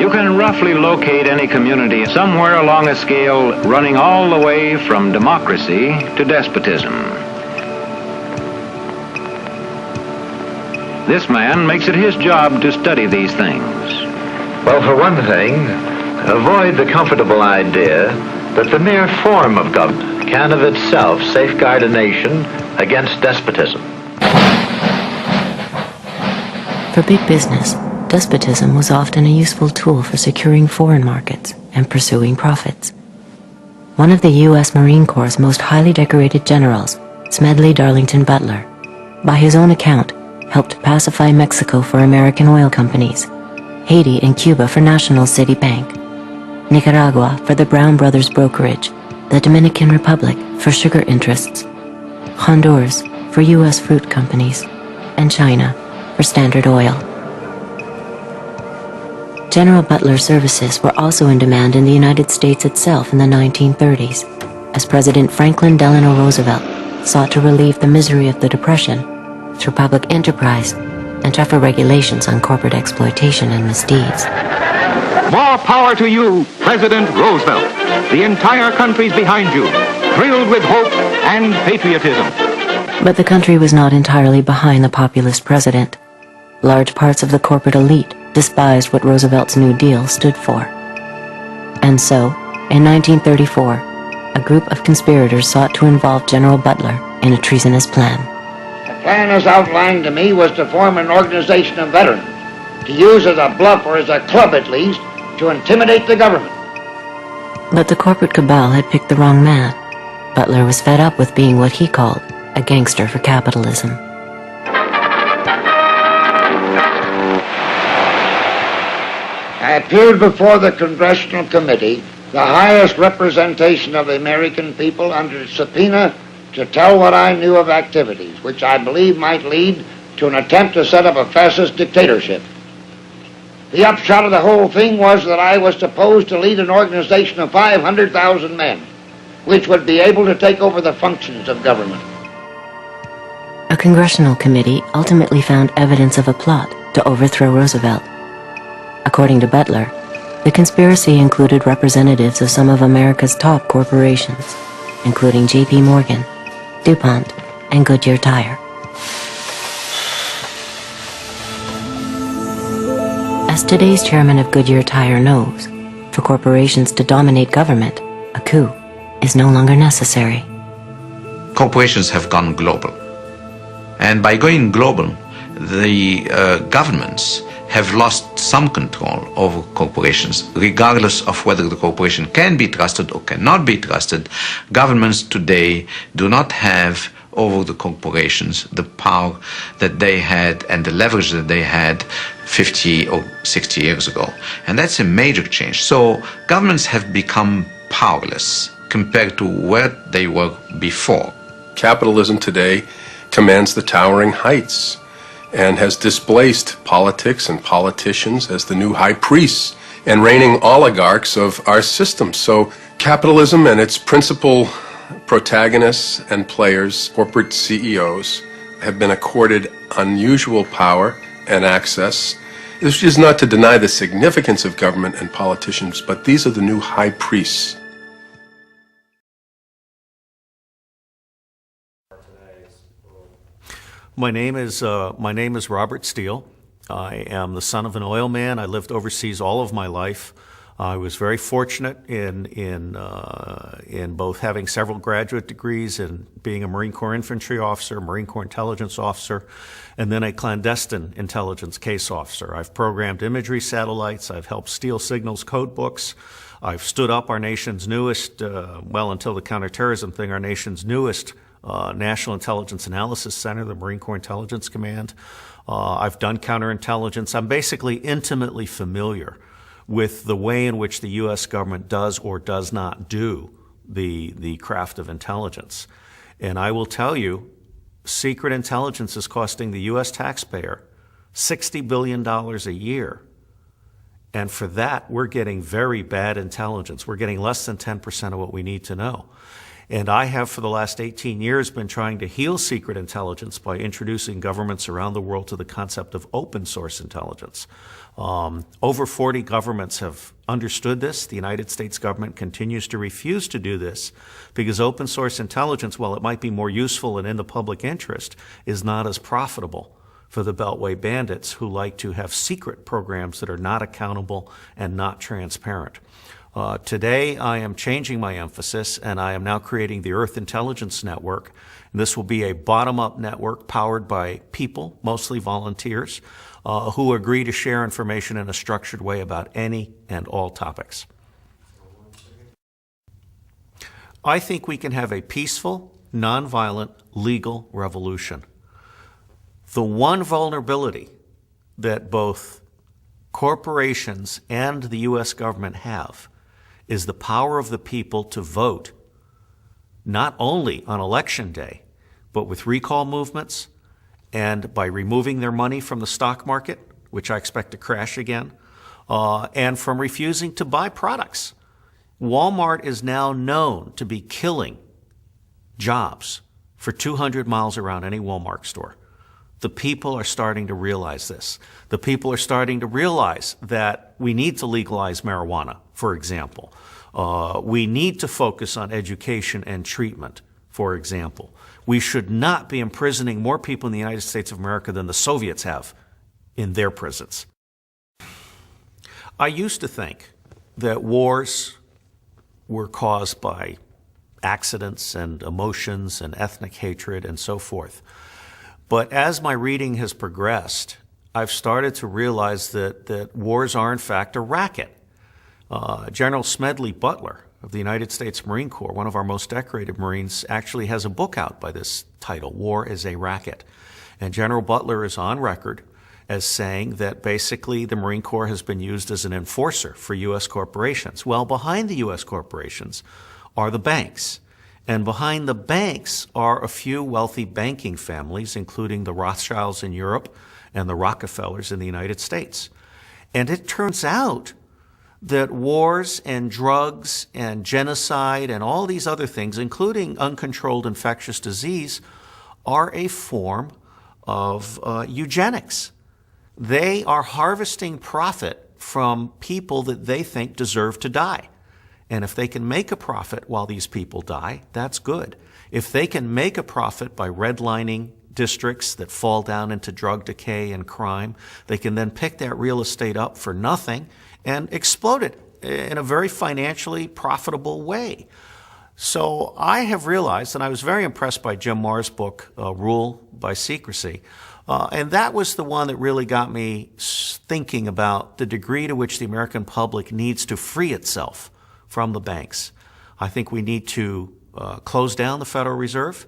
You can roughly locate any community somewhere along a scale running all the way from democracy to despotism. This man makes it his job to study these things. Well, for one thing, avoid the comfortable idea that the mere form of government can of itself safeguard a nation against despotism. For big business, despotism was often a useful tool for securing foreign markets and pursuing profits. One of the U.S. Marine Corps' most highly decorated generals, Smedley Darlington Butler, by his own account, helped pacify Mexico for American oil companies, Haiti and Cuba for National City Bank, Nicaragua for the Brown Brothers Brokerage, the Dominican Republic for sugar interests, Honduras for U.S. fruit companies, and China for Standard Oil. General Butler's services were also in demand in the United States itself in the 1930s, as President Franklin Delano Roosevelt sought to relieve the misery of the Depression through public enterprise and tougher regulations on corporate exploitation and misdeeds. More power to you, President Roosevelt. The entire country's behind you, thrilled with hope and patriotism. But the country was not entirely behind the populist president. Large parts of the corporate elite despised what Roosevelt's New Deal stood for. And so, in 1934, a group of conspirators sought to involve General Butler in a treasonous plan. The plan as outlined to me was to form an organization of veterans, to use as a bluff or as a club at least, to intimidate the government. But the corporate cabal had picked the wrong man. Butler was fed up with being what he called a gangster for capitalism. I appeared before the Congressional Committee, the highest representation of the American people, under subpoena to tell what I knew of activities which I believe might lead to an attempt to set up a fascist dictatorship. The upshot of the whole thing was that I was supposed to lead an organization of 500,000 men, which would be able to take over the functions of government. A congressional committee ultimately found evidence of a plot to overthrow Roosevelt. According to Butler, the conspiracy included representatives of some of America's top corporations, including J.P. Morgan, DuPont, and Goodyear Tire. As today's chairman of Goodyear Tire knows, for corporations to dominate government, a coup is no longer necessary. Corporations have gone global. And by going global, the governments have lost some control over corporations. Regardless of whether the corporation can be trusted or cannot be trusted, governments today do not have over the corporations the power that they had and the leverage that they had 50 or 60 years ago. And that's a major change. So governments have become powerless compared to where they were before. Capitalism today commands the towering heights and has displaced politics and politicians as the new high priests and reigning oligarchs of our system. So capitalism and its principal protagonists and players, corporate CEOs, have been accorded unusual power and access. This is not to deny the significance of government and politicians, but these are the new high priests. My name is Robert Steele. I am the son of an oil man. I lived overseas all of my life. I was very fortunate in both having several graduate degrees and being a Marine Corps infantry officer, Marine Corps intelligence officer, and then a clandestine intelligence case officer. I've programmed imagery satellites. I've helped steal signals code books. I've stood up our nation's newest, until the counterterrorism thing, our nation's newest National Intelligence Analysis Center, the Marine Corps Intelligence Command. I've done counterintelligence. I'm basically intimately familiar with the way in which the U.S. government does or does not do the craft of intelligence. And I will tell you, secret intelligence is costing the U.S. taxpayer $60 billion a year. And for that, we're getting very bad intelligence. We're getting less than 10% of what we need to know. And I have, for the last 18 years, been trying to heal secret intelligence by introducing governments around the world to the concept of open source intelligence. Over 40 governments have understood this. The United States government continues to refuse to do this because open source intelligence, while it might be more useful and in the public interest, is not as profitable for the Beltway bandits who like to have secret programs that are not accountable and not transparent. Today, I am changing my emphasis, and I am now creating the Earth Intelligence Network. This will be a bottom-up network powered by people, mostly volunteers, who agree to share information in a structured way about any and all topics. I think we can have a peaceful, nonviolent, legal revolution. The one vulnerability that both corporations and the U.S. government have is the power of the people to vote, not only on election day, but with recall movements and by removing their money from the stock market, which I expect to crash again, and from refusing to buy products. Walmart is now known to be killing jobs for 200 miles around any Walmart store. The people are starting to realize this. The people are starting to realize that we need to legalize marijuana, for example. We need to focus on education and treatment, for example. We should not be imprisoning more people in the United States of America than the Soviets have in their prisons. I used to think that wars were caused by accidents and emotions and ethnic hatred and so forth. But as my reading has progressed, I've started to realize that wars are in fact a racket. General Smedley Butler of the United States Marine Corps, one of our most decorated Marines, actually has a book out by this title, War is a Racket. And General Butler is on record as saying that basically the Marine Corps has been used as an enforcer for U.S. corporations. Well, behind the U.S. corporations are the banks. And behind the banks are a few wealthy banking families, including the Rothschilds in Europe and the Rockefellers in the United States. And it turns out that wars and drugs and genocide and all these other things, including uncontrolled infectious disease, are a form of eugenics. They are harvesting profit from people that they think deserve to die. And if they can make a profit while these people die, that's good. If they can make a profit by redlining districts that fall down into drug decay and crime, they can then pick that real estate up for nothing and explode it in a very financially profitable way. So I have realized, and I was very impressed by Jim Marr's book, Rule by Secrecy, and that was the one that really got me thinking about the degree to which the American public needs to free itself from the banks. I think we need to close down the Federal Reserve.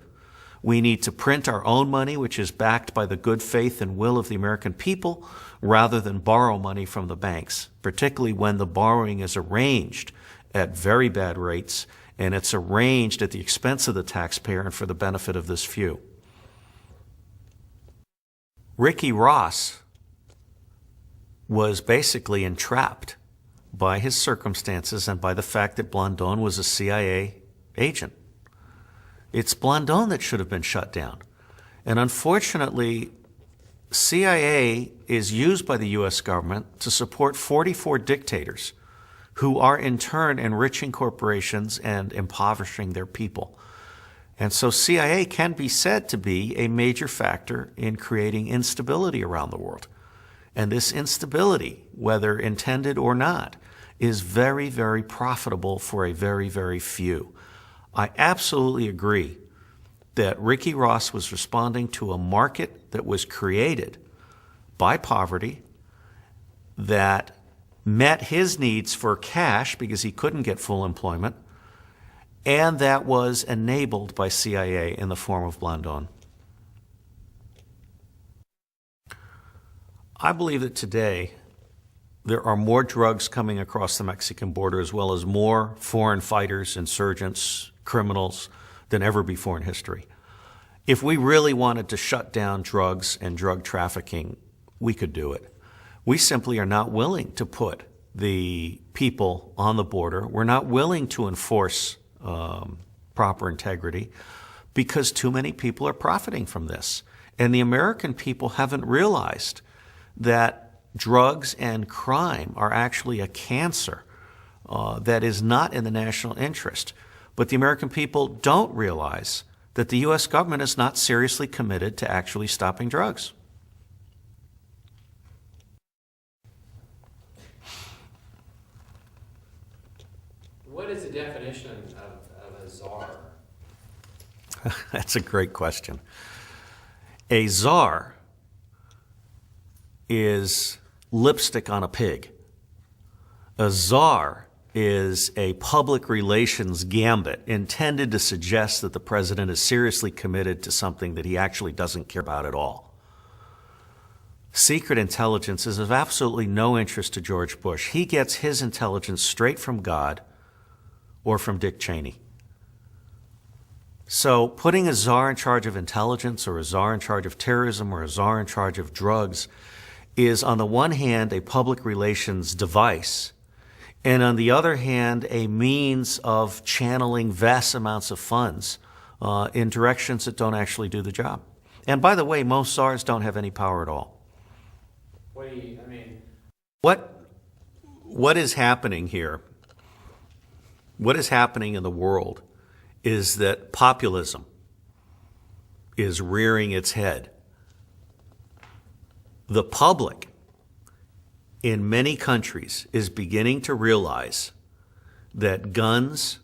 We need to print our own money, which is backed by the good faith and will of the American people, rather than borrow money from the banks, particularly when the borrowing is arranged at very bad rates and it's arranged at the expense of the taxpayer and for the benefit of this few. Ricky Ross was basically entrapped by his circumstances and by the fact that Blandón was a CIA agent. It's Blandón that should have been shut down. And unfortunately, CIA is used by the U.S. government to support 44 dictators who are in turn enriching corporations and impoverishing their people. And so CIA can be said to be a major factor in creating instability around the world. And this instability, whether intended or not, is very, very profitable for a very, very few. I absolutely agree that Ricky Ross was responding to a market that was created by poverty, that met his needs for cash because he couldn't get full employment, and that was enabled by CIA in the form of Blandón. I believe that today there are more drugs coming across the Mexican border, as well as more foreign fighters, insurgents, criminals than ever before in history. If we really wanted to shut down drugs and drug trafficking, we could do it. We simply are not willing to put the people on the border. We're not willing to enforce proper integrity because too many people are profiting from this. And the American people haven't realized that drugs and crime are actually a cancer that is not in the national interest. But the American people don't realize that the U.S. government is not seriously committed to actually stopping drugs. What is the definition of a czar? That's a great question. A czar is lipstick on a pig. A czar is a public relations gambit intended to suggest that the president is seriously committed to something that he actually doesn't care about at all. Secret intelligence is of absolutely no interest to George Bush. He gets his intelligence straight from God or from Dick Cheney. So putting a czar in charge of intelligence or a czar in charge of terrorism or a czar in charge of drugs is, on the one hand, a public relations device, and on the other hand, a means of channeling vast amounts of funds in directions that don't actually do the job. And by the way, most czars don't have any power at all. What is happening here? What is happening in the world is that populism is rearing its head. The public in many countries is beginning to realize that guns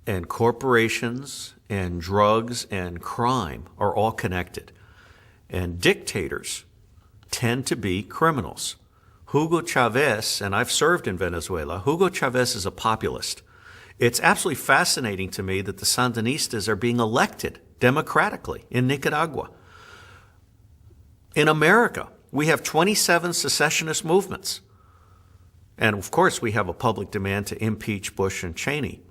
and corporations and drugs and crime are all connected. And dictators tend to be criminals. Hugo Chavez, and I've served in Venezuela, Hugo Chavez is a populist. It's absolutely fascinating to me that the Sandinistas are being elected democratically in Nicaragua. In America, we have 27 secessionist movements. And of course, we have a public demand to impeach Bush and Cheney.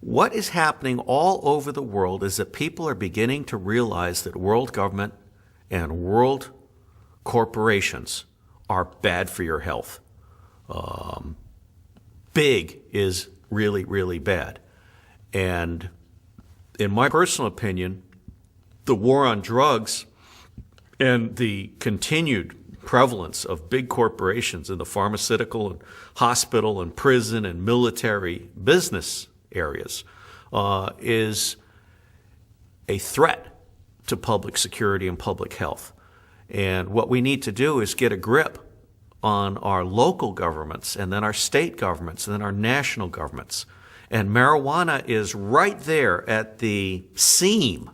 What is happening all over the world is that people are beginning to realize that world government and world corporations are bad for your health. Big is really, really bad. And in my personal opinion, the war on drugs and the continued prevalence of big corporations in the pharmaceutical and hospital and prison and military business areas is a threat to public security and public health. And what we need to do is get a grip on our local governments and then our state governments and then our national governments. And marijuana is right there at the seam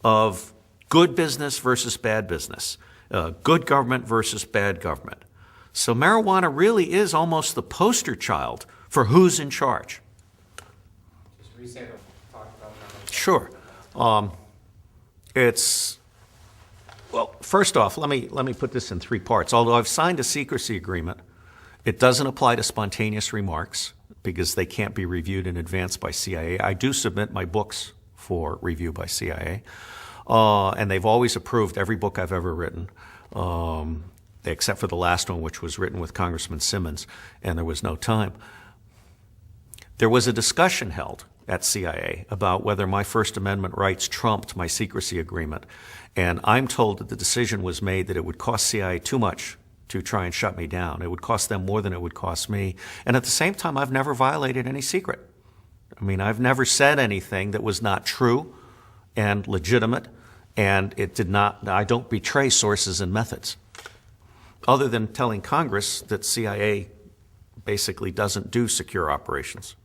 of good business versus bad business, good government versus bad government. So marijuana really is almost the poster child for who's in charge. Just reset or talk about that. Sure. Well, first off, let me put this in three parts. Although I've signed a secrecy agreement, it doesn't apply to spontaneous remarks because they can't be reviewed in advance by CIA. I do submit my books for review by CIA, and they've always approved every book I've ever written, except for the last one, which was written with Congressman Simmons, and there was no time. There was a discussion held at CIA about whether my First Amendment rights trumped my secrecy agreement. And I'm told that the decision was made that it would cost CIA too much to try and shut me down. It would cost them more than it would cost me. And at the same time, I've never violated any secret. I mean, I've never said anything that was not true and legitimate, and I don't betray sources and methods, other than telling Congress that CIA basically doesn't do secure operations.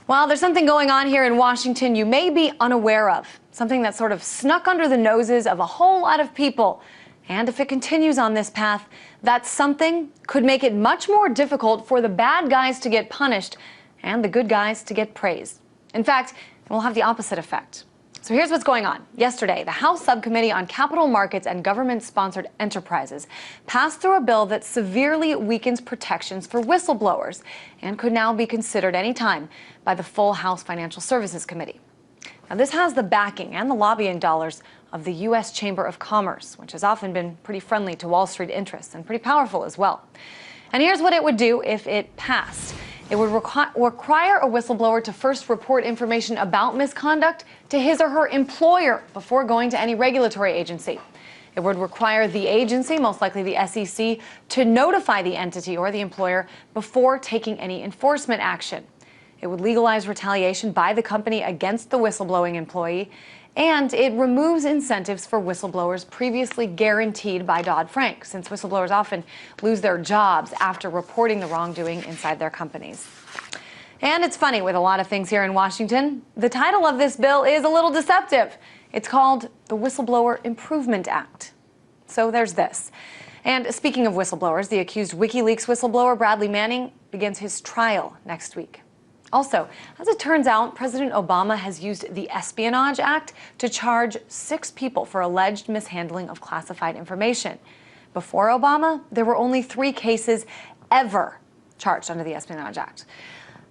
Well, there's something going on here in Washington you may be unaware of, something that sort of snuck under the noses of a whole lot of people. And if it continues on this path, that something could make it much more difficult for the bad guys to get punished and the good guys to get praised. In fact, it will have the opposite effect. So here's what's going on. Yesterday, the House Subcommittee on Capital Markets and Government-Sponsored Enterprises passed through a bill that severely weakens protections for whistleblowers and could now be considered any time by the full House Financial Services Committee. Now, this has the backing and the lobbying dollars of the U.S. Chamber of Commerce, which has often been pretty friendly to Wall Street interests and pretty powerful as well. And here's what it would do if it passed. It would require a whistleblower to first report information about misconduct to his or her employer before going to any regulatory agency. It would require the agency, most likely the SEC, to notify the entity or the employer before taking any enforcement action. It would legalize retaliation by the company against the whistleblowing employee, and it removes incentives for whistleblowers previously guaranteed by Dodd-Frank, since whistleblowers often lose their jobs after reporting the wrongdoing inside their companies. And it's funny, with a lot of things here in Washington, the title of this bill is a little deceptive. It's called the Whistleblower Improvement Act. So there's this. And speaking of whistleblowers, the accused WikiLeaks whistleblower Bradley Manning begins his trial next week. Also, as it turns out, President Obama has used the Espionage Act to charge 6 people for alleged mishandling of classified information. Before Obama, there were only 3 cases ever charged under the Espionage Act.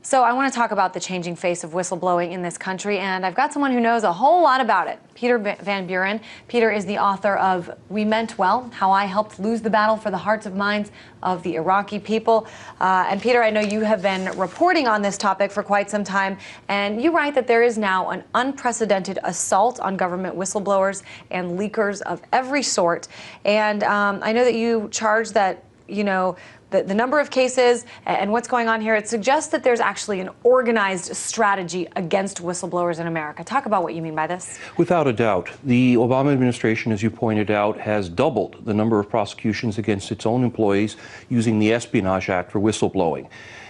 So I want to talk about the changing face of whistleblowing in this country, and I've got someone who knows a whole lot about it. Peter Van Buren. Peter is the author of We Meant Well, How I Helped Lose the Battle for the Hearts and Minds of the Iraqi People. And Peter, I know you have been reporting on this topic for quite some time, and you write that there is now an unprecedented assault on government whistleblowers and leakers of every sort. And I know that you charge that, you know, the number of cases and what's going on here, it suggests that there's actually an organized strategy against whistleblowers in America. Talk about what you mean by this. Without a doubt. The Obama administration, as you pointed out, has doubled the number of prosecutions against its own employees using the Espionage Act for whistleblowing.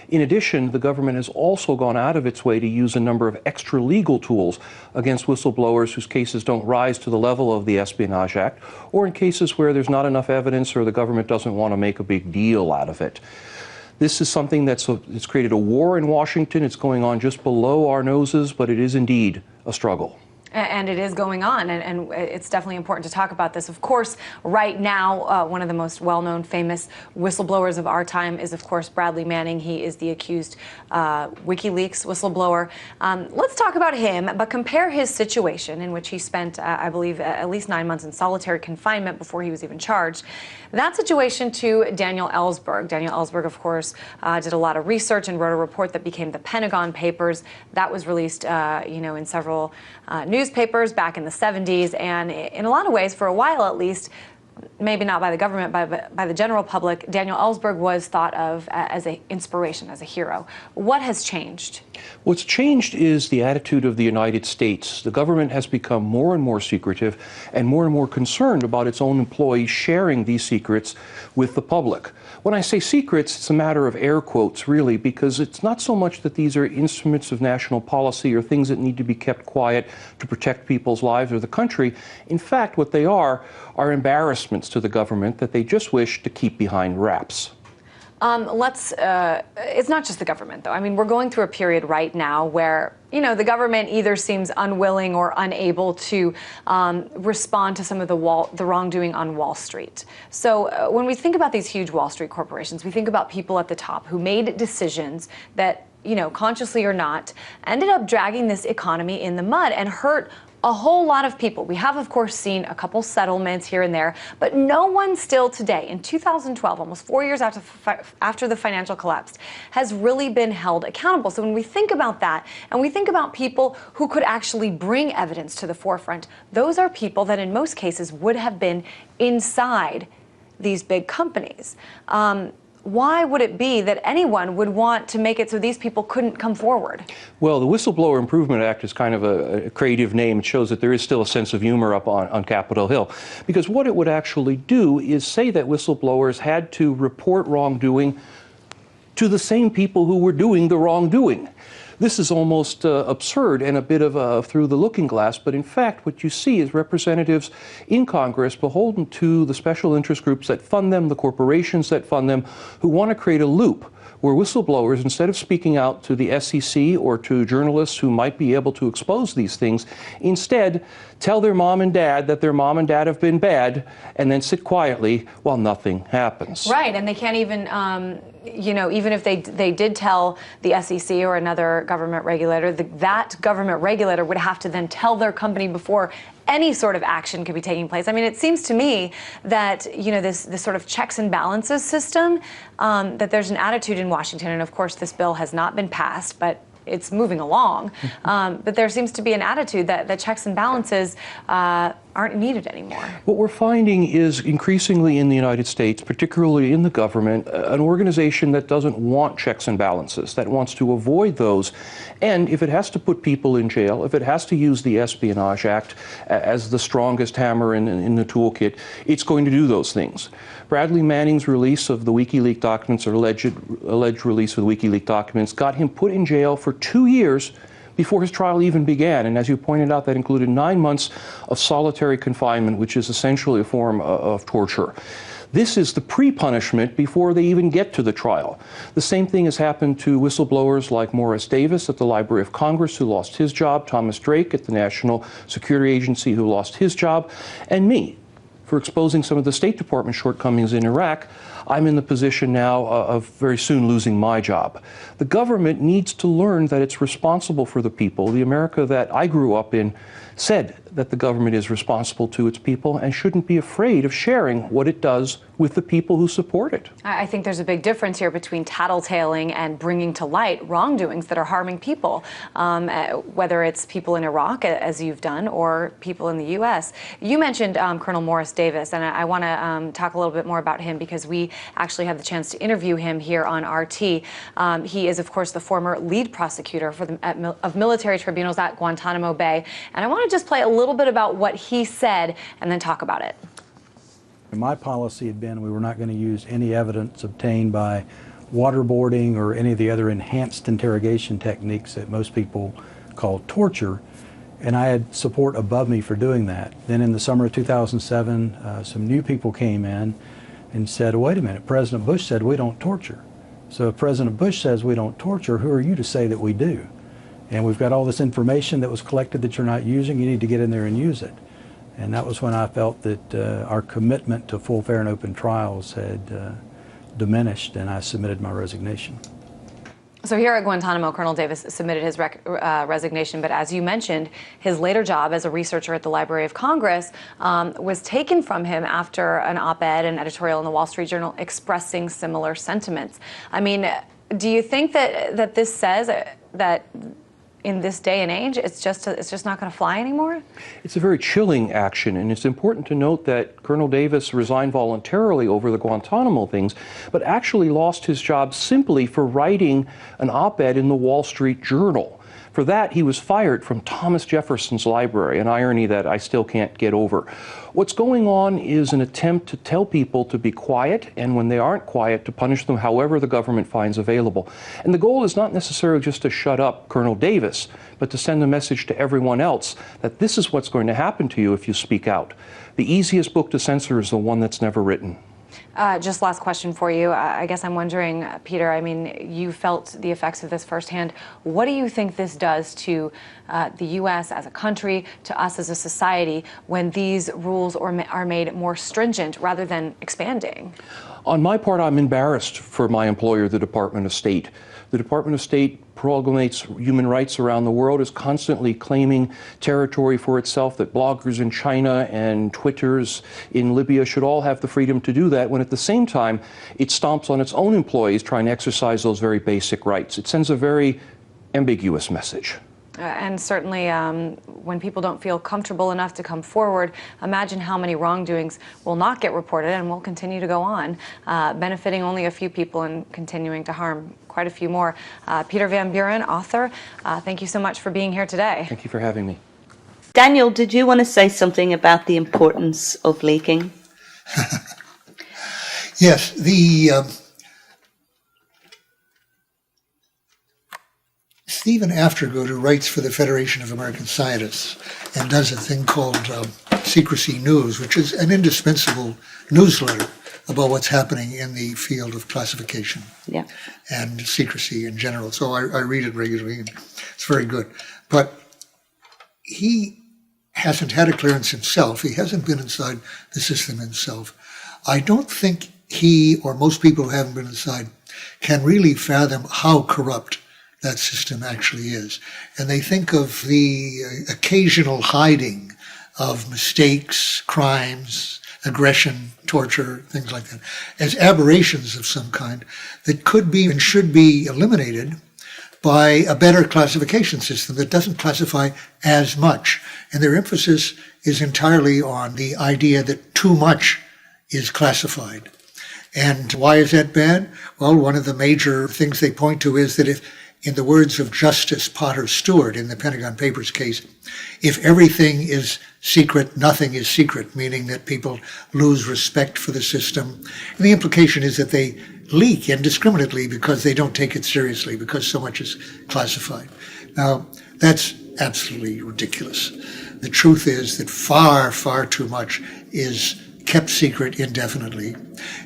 In addition, the government has also gone out of its way to use a number of extra legal tools against whistleblowers whose cases don't rise to the level of the Espionage Act, or in cases where there's not enough evidence or the government doesn't want to make a big deal out of it. This is something it's created a war in Washington. It's going on just below our noses, but it is indeed a struggle. And it is going on, and it's definitely important to talk about this. Of course, right now, one of the most well-known, famous whistleblowers of our time is, of course, Bradley Manning. He is the accused WikiLeaks whistleblower. Let's talk about him, but compare his situation, in which he spent, I believe, at least 9 months in solitary confinement before he was even charged. That situation to Daniel Ellsberg. Daniel Ellsberg, of course, did a lot of research and wrote a report that became the Pentagon Papers. That was released, in several newspapers back in the 70s, and in a lot of ways, for a while at least, maybe not by the government, but by the general public, Daniel Ellsberg was thought of as an inspiration, as a hero. What has changed? What's changed is the attitude of the United States. The government has become more and more secretive and more concerned about its own employees sharing these secrets with the public. When I say secrets, it's a matter of air quotes, really, because it's not so much that these are instruments of national policy or things that need to be kept quiet to protect people's lives or the country. In fact, what they are embarrassments to the government that they just wish to keep behind wraps. It's not just the government, though. I mean, we're going through a period right now where, the government either seems unwilling or unable to respond to some of the wrongdoing on Wall Street. So when we think about these huge Wall Street corporations, we think about people at the top who made decisions that, consciously or not, ended up dragging this economy in the mud and hurt a whole lot of people. We have, of course, seen a couple settlements here and there, but no one still today, in 2012, almost 4 years after the financial collapse, has really been held accountable. So when we think about that, and we think about people who could actually bring evidence to the forefront, those are people that in most cases would have been inside these big companies. Why would it be that anyone would want to make it so these people couldn't come forward? Well, the Whistleblower Improvement Act is kind of a creative name. It shows that there is still a sense of humor up on Capitol Hill. Because what it would actually do is say that whistleblowers had to report wrongdoing to the same people who were doing the wrongdoing. This is almost absurd and a bit of through the looking glass, but in fact what you see is representatives in Congress beholden to the special interest groups that fund them, the corporations that fund them, who want to create a loop where whistleblowers, instead of speaking out to the SEC or to journalists who might be able to expose these things, instead tell their mom and dad that their mom and dad have been bad and then sit quietly while nothing happens. Right, and they can't even you know, even if they did tell the SEC or another government regulator, that government regulator would have to then tell their company before any sort of action could be taking place. I mean, it seems to me that, you know, this sort of checks and balances system, that there's an attitude in Washington, and of course this bill has not been passed, but it's moving along. But there seems to be an attitude that checks and balances aren't needed anymore. What we're finding is increasingly in the United States, particularly in the government, an organization that doesn't want checks and balances, that wants to avoid those. And if it has to put people in jail, if it has to use the Espionage Act as the strongest hammer in the toolkit, it's going to do those things. Bradley Manning's release of the WikiLeaks documents, or alleged release of the WikiLeaks documents, got him put in jail for 2 years before his trial even began. And as you pointed out, that included 9 months of solitary confinement, which is essentially a form of torture. This is the pre-punishment before they even get to the trial. The same thing has happened to whistleblowers like Morris Davis at the Library of Congress, who lost his job, Thomas Drake at the National Security Agency, who lost his job, and me, for exposing some of the State Department shortcomings in Iraq. I'm in the position now of very soon losing my job. The government needs to learn that it's responsible for the people. The America that I grew up in said that the government is responsible to its people and shouldn't be afraid of sharing what it does with the people who support it. I think there's a big difference here between tattletaling and bringing to light wrongdoings that are harming people, whether it's people in Iraq, as you've done, or people in the U.S. You mentioned Colonel Morris Davis, and I want to talk a little bit more about him because we actually had the chance to interview him here on RT. He is, of course, the former lead prosecutor of military tribunals at Guantanamo Bay, and I want to just play a little bit about what he said and then talk about it. My policy had been we were not going to use any evidence obtained by waterboarding or any of the other enhanced interrogation techniques that most people call torture, and I had support above me for doing that. Then in the summer of 2007, some new people came in and said, wait a minute, President Bush said we don't torture. So if President Bush says we don't torture, who are you to say that we do? And we've got all this information that was collected that you're not using, you need to get in there and use it. And that was when I felt that our commitment to full, fair, and open trials had diminished, and I submitted my resignation. So here at Guantanamo, Colonel Davis submitted his resignation, but as you mentioned, his later job as a researcher at the Library of Congress was taken from him after an op-ed, an editorial in the Wall Street Journal expressing similar sentiments. I mean, do you think that this says that in this day and age, it's just not going to fly anymore? It's a very chilling action, and it's important to note that Colonel Davis resigned voluntarily over the Guantanamo things, but actually lost his job simply for writing an op-ed in the Wall Street Journal. For that, he was fired from Thomas Jefferson's library, an irony that I still can't get over. What's going on is an attempt to tell people to be quiet, and when they aren't quiet, to punish them however the government finds available. And the goal is not necessarily just to shut up Colonel Davis, but to send a message to everyone else that this is what's going to happen to you if you speak out. The easiest book to censor is the one that's never written. Just last question for you. I guess I'm wondering, Peter, I mean, you felt the effects of this firsthand. What do you think this does to the U.S. as a country, to us as a society, when these rules are made more stringent rather than expanding? On my part, I'm embarrassed for my employer, the Department of State. The Department of State promulgates human rights around the world, is constantly claiming territory for itself, that bloggers in China and Twitters in Libya should all have the freedom to do that, when at the same time it stomps on its own employees trying to exercise those very basic rights. It sends a very ambiguous message. And certainly when people don't feel comfortable enough to come forward, imagine how many wrongdoings will not get reported and will continue to go on, benefiting only a few people and continuing to harm quite a few more. Peter Van Buren, author, thank you so much for being here today. Thank you for having me. Daniel, did you want to say something about the importance of leaking? Yes, Stephen Aftergood, who writes for the Federation of American Scientists and does a thing called Secrecy News, which is an indispensable newsletter about what's happening in the field of classification and secrecy in general. So I read it regularly, and it's very good. But he hasn't had a clearance himself. He hasn't been inside the system himself. I don't think he or most people who haven't been inside can really fathom how corrupt that system actually is. And they think of the occasional hiding of mistakes, crimes, aggression, torture, things like that, as aberrations of some kind that could be and should be eliminated by a better classification system that doesn't classify as much. And their emphasis is entirely on the idea that too much is classified. And why is that bad? Well, one of the major things they point to is that if, in the words of Justice Potter Stewart in the Pentagon Papers case, if everything is secret, nothing is secret, meaning that people lose respect for the system. And the implication is that they leak indiscriminately because they don't take it seriously, because so much is classified. Now, that's absolutely ridiculous. The truth is that far, far too much is kept secret indefinitely.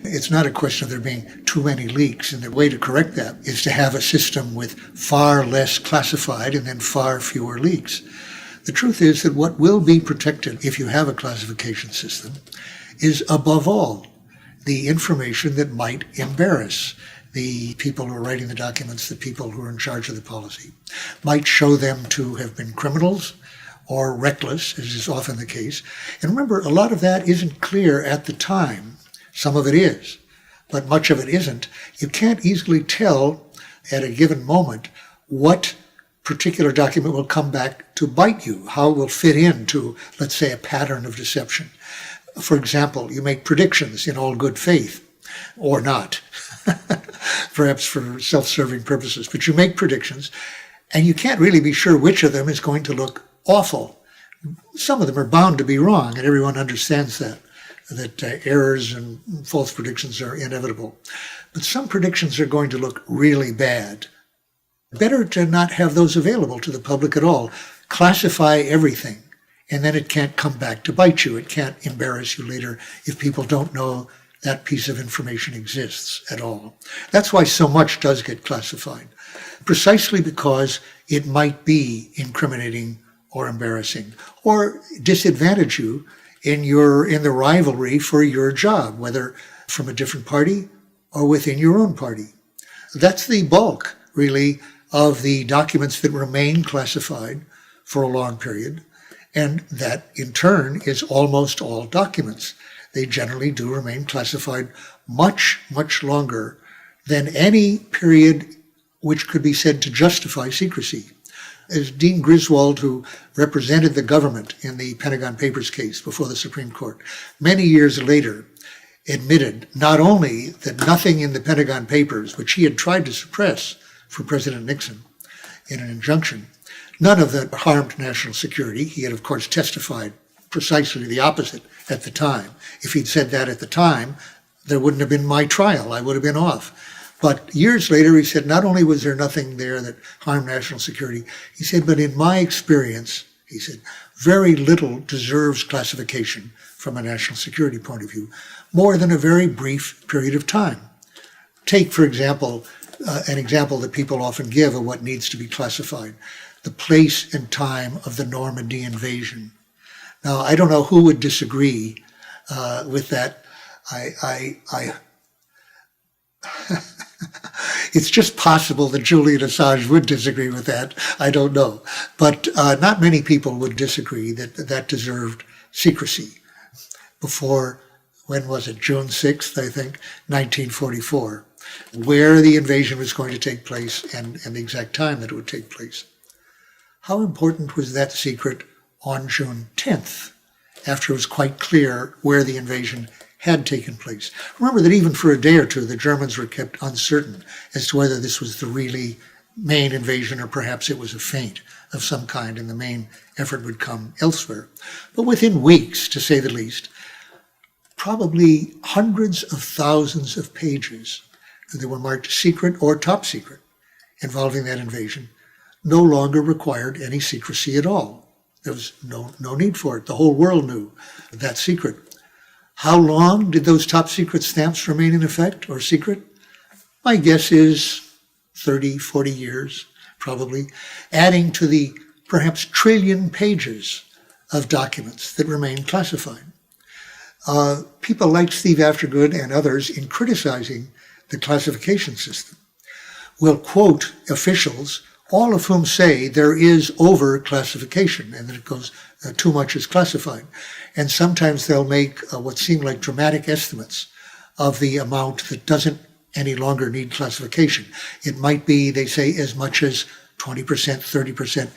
It's not a question of there being too many leaks, and the way to correct that is to have a system with far less classified and then far fewer leaks. The truth is that what will be protected if you have a classification system is, above all, the information that might embarrass the people who are writing the documents, the people who are in charge of the policy, might show them to have been criminals or reckless, as is often the case. And remember, a lot of that isn't clear at the time. Some of it is, but much of it isn't. You can't easily tell at a given moment what particular document will come back to bite you, how it will fit into, let's say, a pattern of deception. For example, you make predictions in all good faith, or not, perhaps for self-serving purposes, but you make predictions, and you can't really be sure which of them is going to look awful. Some of them are bound to be wrong, and everyone understands that errors and false predictions are inevitable. But some predictions are going to look really bad. Better to not have those available to the public at all. Classify everything, and then it can't come back to bite you. It can't embarrass you later if people don't know that piece of information exists at all. That's why so much does get classified, precisely because it might be incriminating or embarrassing, or disadvantage you in the rivalry for your job, whether from a different party or within your own party. That's the bulk, really, of the documents that remain classified for a long period, and that, in turn, is almost all documents. They generally do remain classified much, much longer than any period which could be said to justify secrecy. As Dean Griswold, who represented the government in the Pentagon Papers case before the Supreme Court, many years later admitted not only that nothing in the Pentagon Papers, which he had tried to suppress for President Nixon in an injunction, none of that harmed national security. He had, of course, testified precisely the opposite at the time. If he'd said that at the time, there wouldn't have been my trial. I would have been off. But years later, he said, not only was there nothing there that harmed national security, he said, but in my experience, he said, very little deserves classification from a national security point of view, more than a very brief period of time. Take, for example, an example that people often give of what needs to be classified, the place and time of the Normandy invasion. Now, I don't know who would disagree with that. It's just possible that Julian Assange would disagree with that. I don't know. But not many people would disagree that that deserved secrecy before, when was it, June 6th, I think, 1944, where the invasion was going to take place and the exact time that it would take place. How important was that secret on June 10th, after it was quite clear where the invasion had taken place? Remember that even for a day or two, the Germans were kept uncertain as to whether this was the really main invasion or perhaps it was a feint of some kind and the main effort would come elsewhere. But within weeks, to say the least, probably hundreds of thousands of pages that were marked secret or top secret involving that invasion no longer required any secrecy at all. There was no need for it. The whole world knew that secret. How long did those top secret stamps remain in effect or secret? My guess is 30, 40 years, probably, adding to the perhaps trillion pages of documents that remain classified. People like Steve Aftergood and others, in criticizing the classification system, will quote officials, all of whom say there is over-classification and that it goes, too much is classified. And sometimes they'll make what seem like dramatic estimates of the amount that doesn't any longer need classification. It might be, they say, as much as 20%, 30%,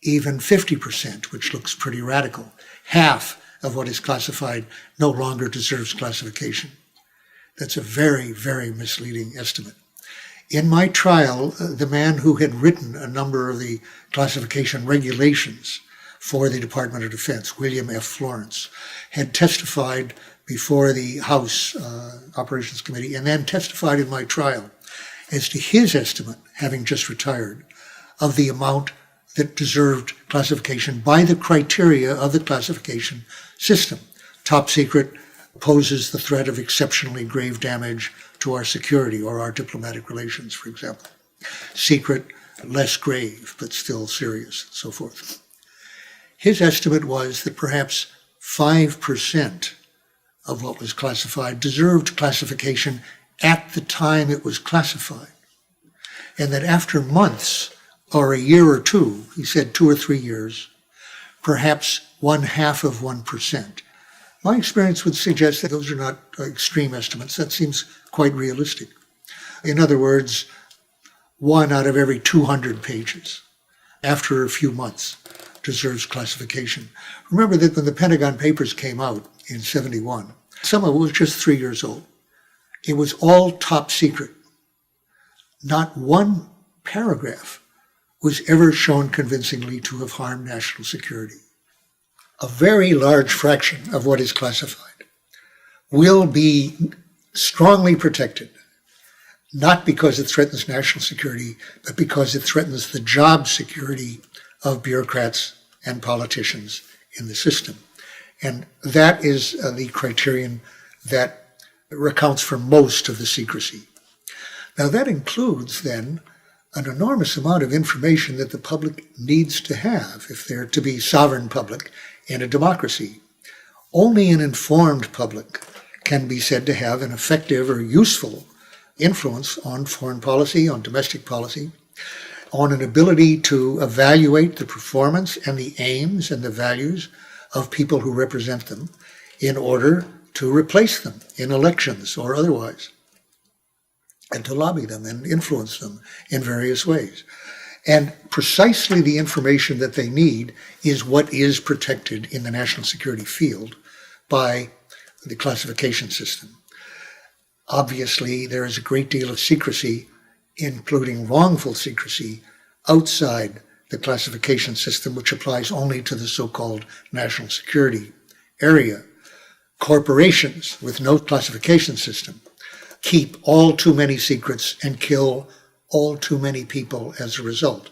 even 50%, which looks pretty radical. Half of what is classified no longer deserves classification. That's a very, very misleading estimate. In my trial, the man who had written a number of the classification regulations for the Department of Defense, William F. Florence, had testified before the House Operations Committee and then testified in my trial as to his estimate, having just retired, of the amount that deserved classification by the criteria of the classification system. Top secret poses the threat of exceptionally grave damage to our security or our diplomatic relations, for example. Secret, less grave, but still serious, and so forth. His estimate was that perhaps 5% of what was classified deserved classification at the time it was classified, and that after months or a year or two, he said 2 or 3 years, perhaps 1/2%. My experience would suggest that those are not extreme estimates. That seems quite realistic. In other words, 1 out of every 200 pages, after a few months, deserves classification. Remember that when the Pentagon Papers came out in '71, some of it was just 3 years old. It was all top secret. Not one paragraph was ever shown convincingly to have harmed national security. A very large fraction of what is classified will be strongly protected, not because it threatens national security, but because it threatens the job security of bureaucrats and politicians in the system. And that is the criterion that accounts for most of the secrecy. Now that includes then an enormous amount of information that the public needs to have if they're to be sovereign public in a democracy. Only an informed public can be said to have an effective or useful influence on foreign policy, on domestic policy, on an ability to evaluate the performance and the aims and the values of people who represent them in order to replace them in elections or otherwise, and to lobby them and influence them in various ways. And precisely the information that they need is what is protected in the national security field by the classification system. Obviously, there is a great deal of secrecy, including wrongful secrecy, outside the classification system, which applies only to the so-called national security area. Corporations with no classification system keep all too many secrets and kill all too many people as a result.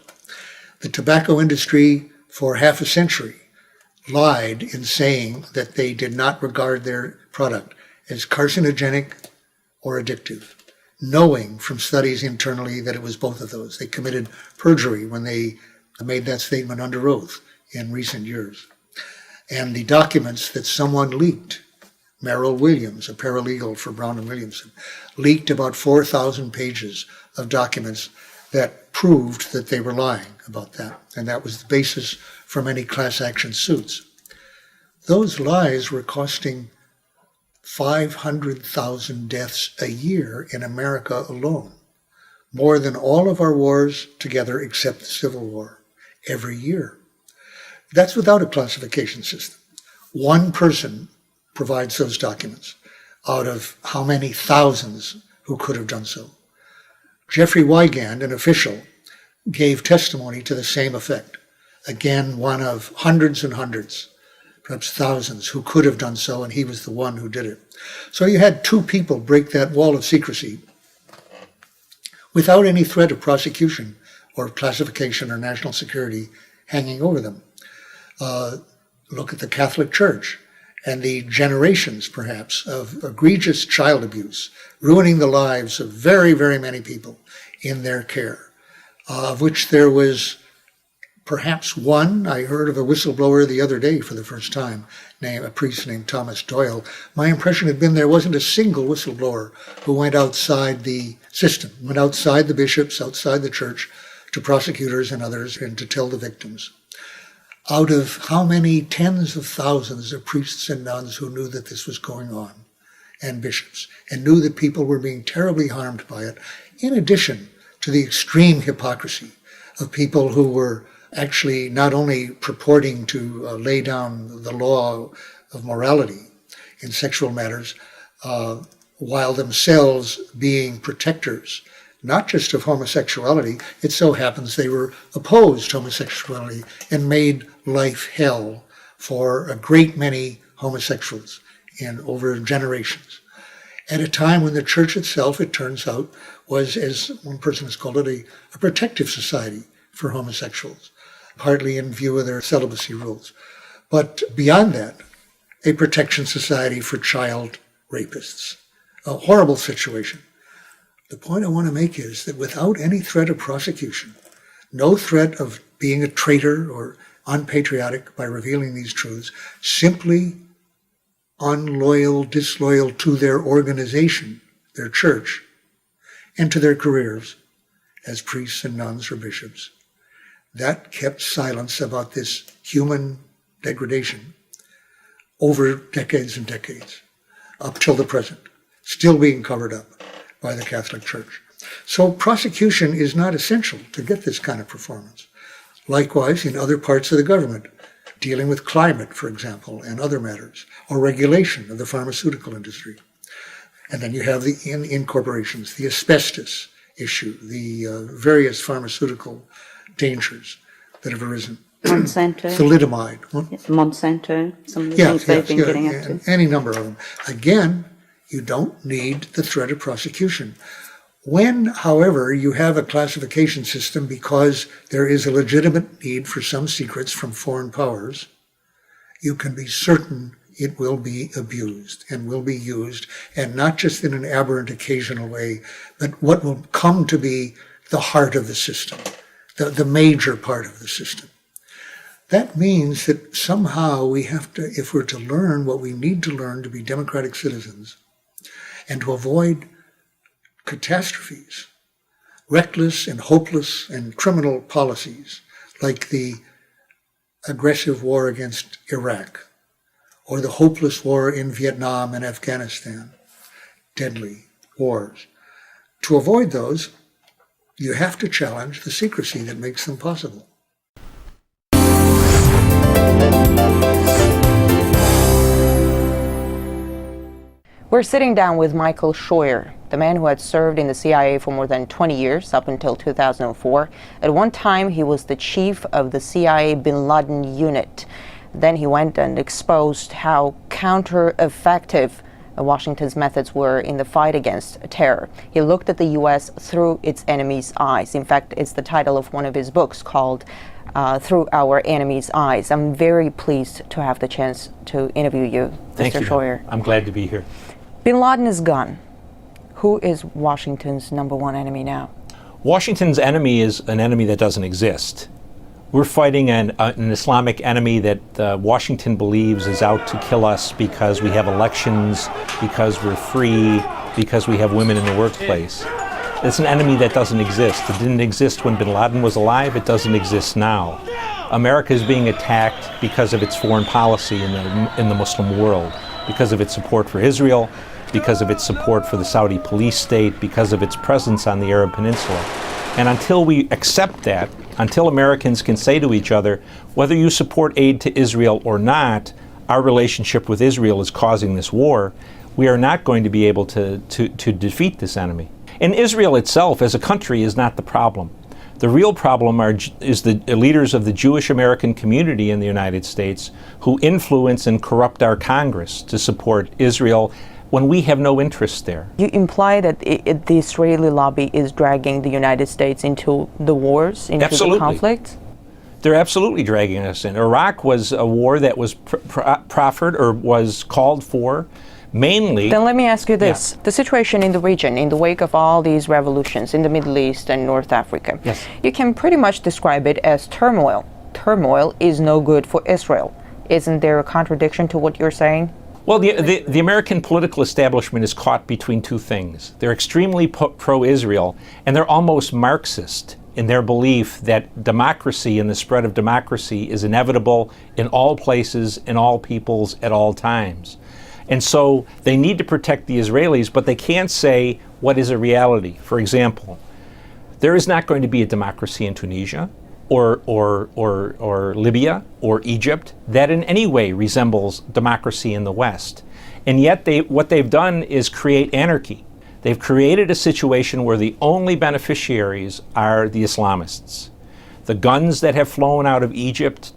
The tobacco industry for half a century lied in saying that they did not regard their product as carcinogenic or addictive, knowing from studies internally that it was both of those. They committed perjury when they made that statement under oath in recent years. And the documents that someone leaked, Merrill Williams, a paralegal for Brown and Williamson, leaked about 4,000 pages of documents that proved that they were lying about that. And that was the basis for many class action suits. Those lies were costing 500,000 deaths a year in America alone, more than all of our wars together except the Civil War, every year. That's without a classification system. One person provides those documents out of how many thousands who could have done so. Jeffrey Wigand, an official, gave testimony to the same effect. Again, one of hundreds and hundreds, perhaps thousands, who could have done so, and he was the one who did it. So you had 2 people break that wall of secrecy without any threat of prosecution or classification or national security hanging over them. Look at the Catholic Church and the generations, perhaps, of egregious child abuse, ruining the lives of very, very many people in their care, of which there was perhaps one. I heard of a whistleblower the other day for the first time, a priest named Thomas Doyle. My impression had been there wasn't a single whistleblower who went outside the system, went outside the bishops, outside the church, to prosecutors and others, and to tell the victims. Out of how many tens of thousands of priests and nuns who knew that this was going on, and bishops, and knew that people were being terribly harmed by it, in addition to the extreme hypocrisy of people who were actually not only purporting to lay down the law of morality in sexual matters, while themselves being protectors, not just of homosexuality. It so happens they were opposed homosexuality and made life hell for a great many homosexuals in over generations. At a time when the church itself, it turns out, was, as one person has called it, a protective society for homosexuals, partly in view of their celibacy rules. But beyond that, a protection society for child rapists. A horrible situation. The point I want to make is that without any threat of prosecution, no threat of being a traitor or unpatriotic by revealing these truths, simply unloyal, disloyal to their organization, their church, and to their careers as priests and nuns or bishops, that kept silence about this human degradation over decades and decades, up till the present, still being covered up by the Catholic Church. So prosecution is not essential to get this kind of performance. Likewise, in other parts of the government, dealing with climate, for example, and other matters, or regulation of the pharmaceutical industry. And then you have in corporations, the asbestos issue, the various pharmaceutical dangers that have arisen. Monsanto. Thalidomide. Monsanto, some of the things they've been getting up to. Any number of them. Again, you don't need the threat of prosecution. When, however, you have a classification system because there is a legitimate need for some secrets from foreign powers, you can be certain it will be abused and will be used, and not just in an aberrant occasional way, but what will come to be the heart of the system, the major part of the system. That means that somehow we have to, if we're to learn what we need to learn to be democratic citizens and to avoid catastrophes, reckless and hopeless and criminal policies like the aggressive war against Iraq or the hopeless war in Vietnam and Afghanistan, deadly wars. To avoid those, you have to challenge the secrecy that makes them possible. We're sitting down with Michael Scheuer, the man who had served in the CIA for more than 20 years, up until 2004. At one time, he was the chief of the CIA bin Laden unit. Then he went and exposed how counter-effective Washington's methods were in the fight against terror. He looked at the U.S. through its enemy's eyes. In fact, it's the title of one of his books called Through Our Enemy's Eyes. I'm very pleased to have the chance to interview you, Mr. Scheuer. I'm glad to be here. Bin Laden is gone. Who is Washington's number one enemy now? Washington's enemy is an enemy that doesn't exist. We're fighting an Islamic enemy that Washington believes is out to kill us because we have elections, because we're free, because we have women in the workplace. It's an enemy that doesn't exist. It didn't exist when bin Laden was alive. It doesn't exist now. America is being attacked because of its foreign policy in the Muslim world, because of its support for Israel, because of its support for the Saudi police state, because of its presence on the Arab Peninsula. And until we accept that, until Americans can say to each other, whether you support aid to Israel or not, our relationship with Israel is causing this war, we are not going to be able to defeat this enemy. And Israel itself as a country is not the problem. The real problem is the leaders of the Jewish American community in the United States who influence and corrupt our Congress to support Israel when we have no interest there. You imply that the Israeli lobby is dragging the United States into the wars, into the conflicts? They're absolutely dragging us in. Iraq was a war that was proffered or was called for mainly. Then let me ask you this. Yeah. The situation in the region, in the wake of all these revolutions in the Middle East and North Africa, yes. You can pretty much describe it as turmoil. turmoil is no good for Israel. Isn't there a contradiction to what you're saying? Well, the American political establishment is caught between two things. They're extremely pro-Israel, and they're almost Marxist in their belief that democracy and the spread of democracy is inevitable in all places, in all peoples, at all times. And so they need to protect the Israelis, but they can't say what is a reality. For example, there is not going to be a democracy in Tunisia or Libya or Egypt that in any way resembles democracy in the West. And yet what they've done is create anarchy. They've created a situation where the only beneficiaries are the Islamists. The guns that have flown out of Egypt,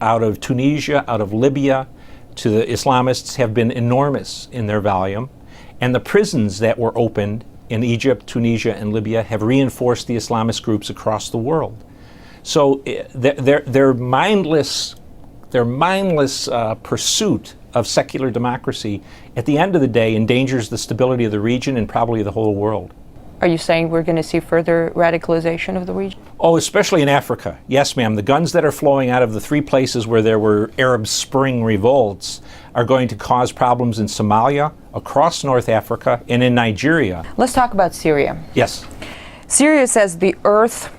out of Tunisia, out of Libya, to the Islamists have been enormous in their volume, and the prisons that were opened in Egypt, Tunisia, and Libya have reinforced the Islamist groups across the world. So their mindless pursuit of secular democracy, at the end of the day, endangers the stability of the region and probably the whole world. Are you saying we're going to see further radicalization of the region? Oh, especially in Africa. Yes, ma'am. The guns that are flowing out of the three places where there were Arab Spring revolts are going to cause problems in Somalia, across North Africa, and in Nigeria. Let's talk about Syria. Yes. Syria says the earth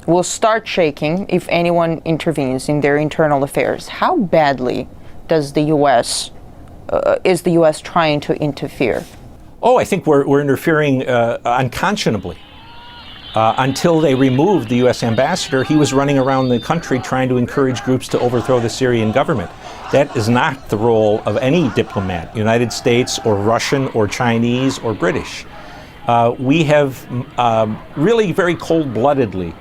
will start shaking if anyone intervenes in their internal affairs. How badly does the U.S. Is the U.S. trying to interfere? Oh, I think we're interfering unconscionably. Until they removed the U.S. ambassador, he was running around the country trying to encourage groups to overthrow the Syrian government. That is not the role of any diplomat, United States or Russian or Chinese or British. We have really very cold-bloodedly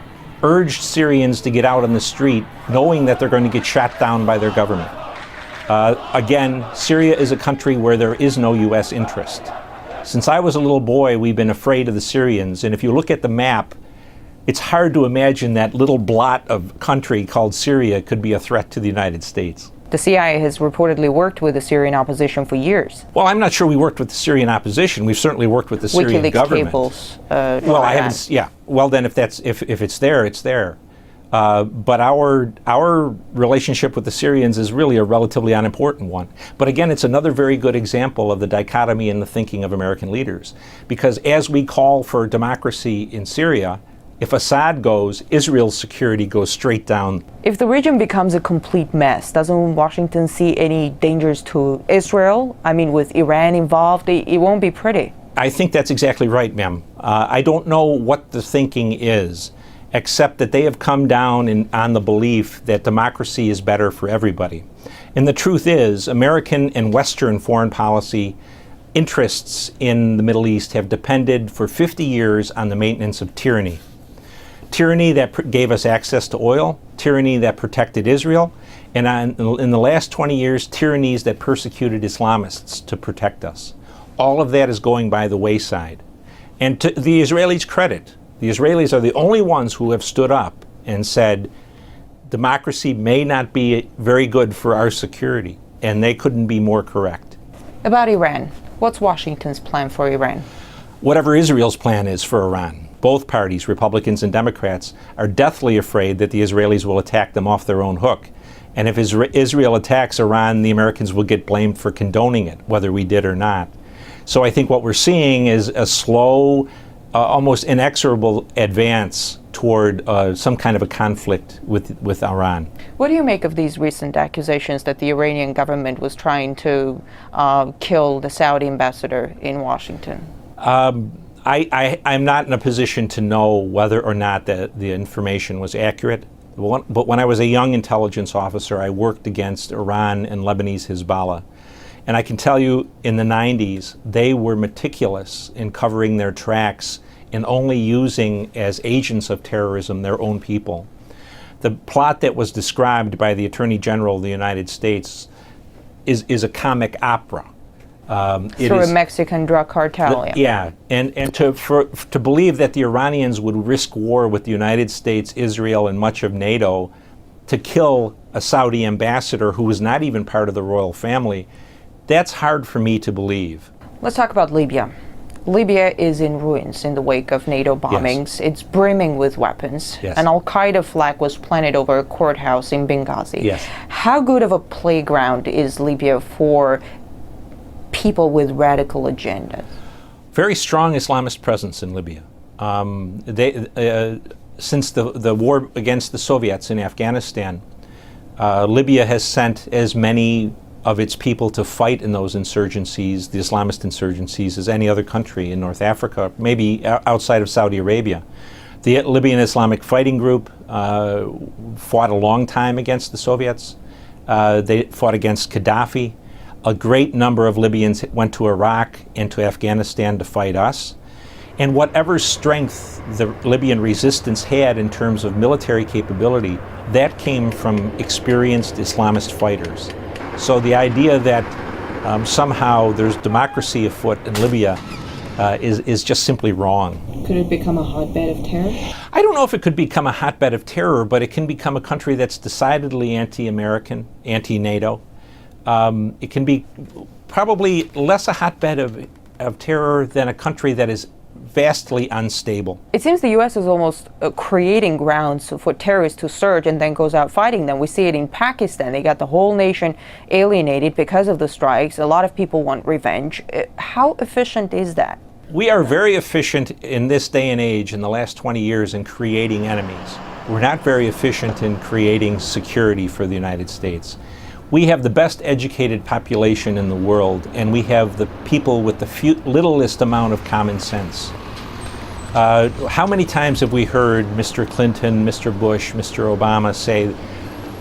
urged Syrians to get out on the street, knowing that they're going to get shot down by their government. Again, Syria is a country where there is no U.S. interest. Since I was a little boy, we've been afraid of the Syrians, and if you look at the map, it's hard to imagine that little blot of country called Syria could be a threat to the United States. The CIA has reportedly worked with the Syrian opposition for years. Well, I'm not sure we worked with the Syrian opposition. We've certainly worked with the Syrian WikiLeaks government. cables. Well, I haven't. Yeah. Well, then, if it's there, it's there. But our relationship with the Syrians is really a relatively unimportant one. But again, it's another very good example of the dichotomy in the thinking of American leaders. Because as we call for democracy in Syria, if Assad goes, Israel's security goes straight down. If the region becomes a complete mess, doesn't Washington see any dangers to Israel? I mean, with Iran involved, it won't be pretty. I think that's exactly right, ma'am. I don't know what the thinking is, except that they have come down on the belief that democracy is better for everybody. And the truth is, American and Western foreign policy interests in the Middle East have depended for 50 years on the maintenance of tyranny. Tyranny that gave us access to oil, tyranny that protected Israel, and in the last 20 years, tyrannies that persecuted Islamists to protect us. All of that is going by the wayside. And to the Israelis' credit, the Israelis are the only ones who have stood up and said, democracy may not be very good for our security, and they couldn't be more correct. About Iran, what's Washington's plan for Iran? Whatever Israel's plan is for Iran. Both parties, Republicans and Democrats, are deathly afraid that the Israelis will attack them off their own hook. And if Israel attacks Iran, the Americans will get blamed for condoning it, whether we did or not. So I think what we're seeing is a slow, almost inexorable advance toward some kind of a conflict with Iran. What do you make of these recent accusations that the Iranian government was trying to kill the Saudi ambassador in Washington? I'm not in a position to know whether or not the information was accurate. But when I was a young intelligence officer, I worked against Iran and Lebanese Hezbollah. And I can tell you, in the 90s, they were meticulous in covering their tracks and only using as agents of terrorism their own people. The plot that was described by the Attorney General of the United States is a comic opera. Through a Mexican drug cartel. Yeah, and to believe that the Iranians would risk war with the United States, Israel, and much of NATO to kill a Saudi ambassador who was not even part of the royal family, that's hard for me to believe. Let's talk about Libya. Libya is in ruins in the wake of NATO bombings. Yes. It's brimming with weapons. Yes. An al-Qaeda flag was planted over a courthouse in Benghazi. Yes. How good of a playground is Libya for people with radical agendas? Very strong Islamist presence in Libya. Since the war against the Soviets in Afghanistan, Libya has sent as many of its people to fight in those insurgencies, the Islamist insurgencies, as any other country in North Africa, maybe outside of Saudi Arabia. The Libyan Islamic Fighting Group fought a long time against the Soviets. They fought against Gaddafi. A great number of Libyans went to Iraq and to Afghanistan to fight us. And whatever strength the Libyan resistance had in terms of military capability, that came from experienced Islamist fighters. So the idea that somehow there's democracy afoot in Libya is just simply wrong. Could it become a hotbed of terror? I don't know if it could become a hotbed of terror, but it can become a country that's decidedly anti-American, anti-NATO. It can be probably less a hotbed of terror than a country that is vastly unstable. It seems the U.S. is almost creating grounds for terrorists to surge and then goes out fighting them. We see it in Pakistan. They got the whole nation alienated because of the strikes. A lot of people want revenge. How efficient is that? We are very efficient in this day and age, in the last 20 years, in creating enemies. We're not very efficient in creating security for the United States. We have the best educated population in the world, and we have the people with the littlest amount of common sense. How many times have we heard Mr. Clinton, Mr. Bush, Mr. Obama say,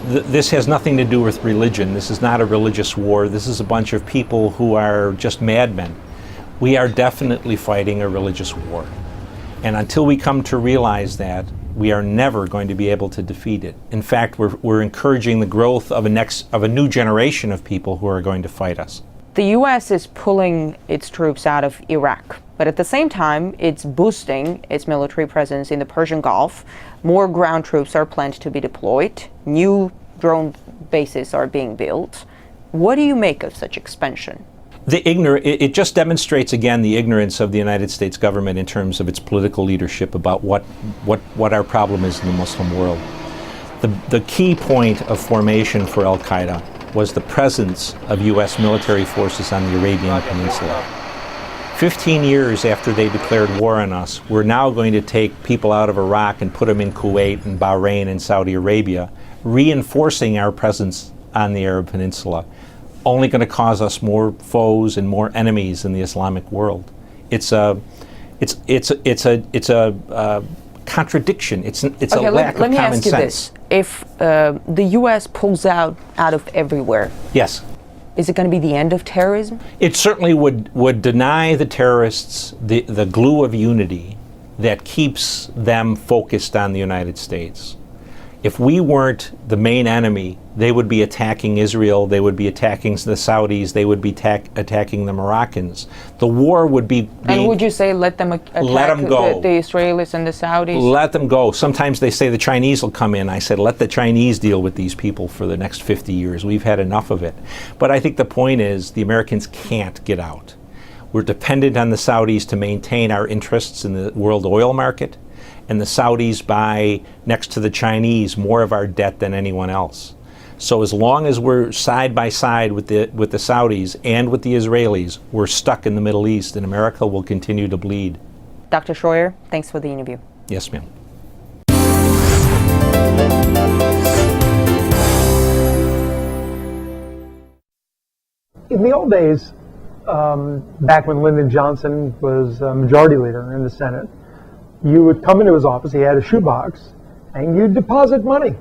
this has nothing to do with religion, this is not a religious war, this is a bunch of people who are just madmen. We are definitely fighting a religious war. And until we come to realize that, we are never going to be able to defeat it. In fact, we're encouraging the growth of a new generation of people who are going to fight us. The U.S. is pulling its troops out of Iraq, but at the same time, it's boosting its military presence in the Persian Gulf. More ground troops are planned to be deployed. New drone bases are being built. What do you make of such expansion? It just demonstrates again the ignorance of the United States government in terms of its political leadership about what our problem is in the Muslim world. The key point of formation for al-Qaeda was the presence of U.S. military forces on the Arabian Peninsula. 15 years after they declared war on us, we're now going to take people out of Iraq and put them in Kuwait and Bahrain and Saudi Arabia, reinforcing our presence on the Arab Peninsula. Only going to cause us more foes and more enemies in the Islamic world. It's a contradiction. It's a lack of common sense. Let me ask you this: if the U.S. pulls out of everywhere, yes, is it going to be the end of terrorism? It certainly would deny the terrorists the glue of unity that keeps them focused on the United States. If we weren't the main enemy, they would be attacking Israel, they would be attacking the Saudis, they would be attacking the Moroccans. The war would be... And would you say let them attack the Israelis and the Saudis? Let them go. Sometimes they say the Chinese will come in. I said, let the Chinese deal with these people for the next 50 years. We've had enough of it. But I think the point is the Americans can't get out. We're dependent on the Saudis to maintain our interests in the world oil market. And the Saudis buy, next to the Chinese, more of our debt than anyone else. So as long as we're side by side with the Saudis and with the Israelis, we're stuck in the Middle East, and America will continue to bleed. Dr. Schroyer, thanks for the interview. Yes, ma'am. In the old days, back when Lyndon Johnson was majority leader in the Senate, you would come into his office, he had a shoebox, and you'd deposit money,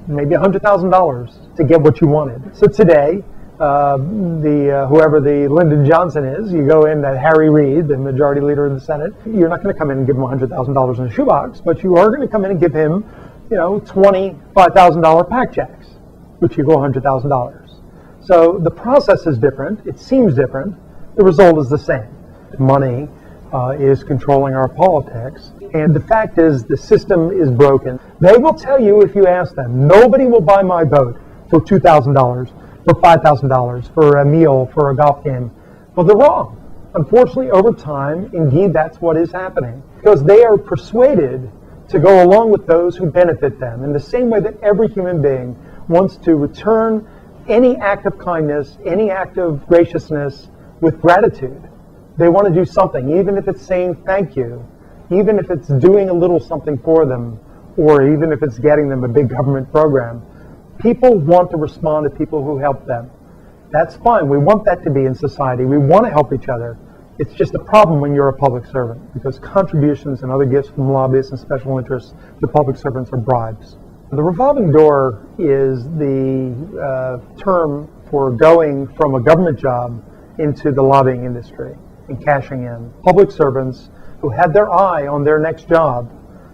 maybe $100,000 to get what you wanted. So today, whoever the Lyndon Johnson is, you go in that Harry Reid, the majority leader in the Senate, you're not going to come in and give him $100,000 in a shoebox, but you are going to come in and give him, $25,000 pack checks, which equal $100,000. So the process is different, it seems different, the result is the same. Money is controlling our politics. And the fact is, the system is broken. They will tell you, if you ask them, nobody will buy my vote for $2,000, for $5,000, for a meal, for a golf game. Well, they're wrong. Unfortunately, over time, indeed, that's what is happening, because they are persuaded to go along with those who benefit them, in the same way that every human being wants to return any act of kindness, any act of graciousness with gratitude. They want to do something, even if it's saying thank you, even if it's doing a little something for them, or even if it's getting them a big government program. People want to respond to people who help them. That's fine. We want that to be in society. We want to help each other. It's just a problem when you're a public servant, because contributions and other gifts from lobbyists and special interests to public servants are bribes. The revolving door is the term for going from a government job into the lobbying industry and cashing in. Public servants who had their eye on their next job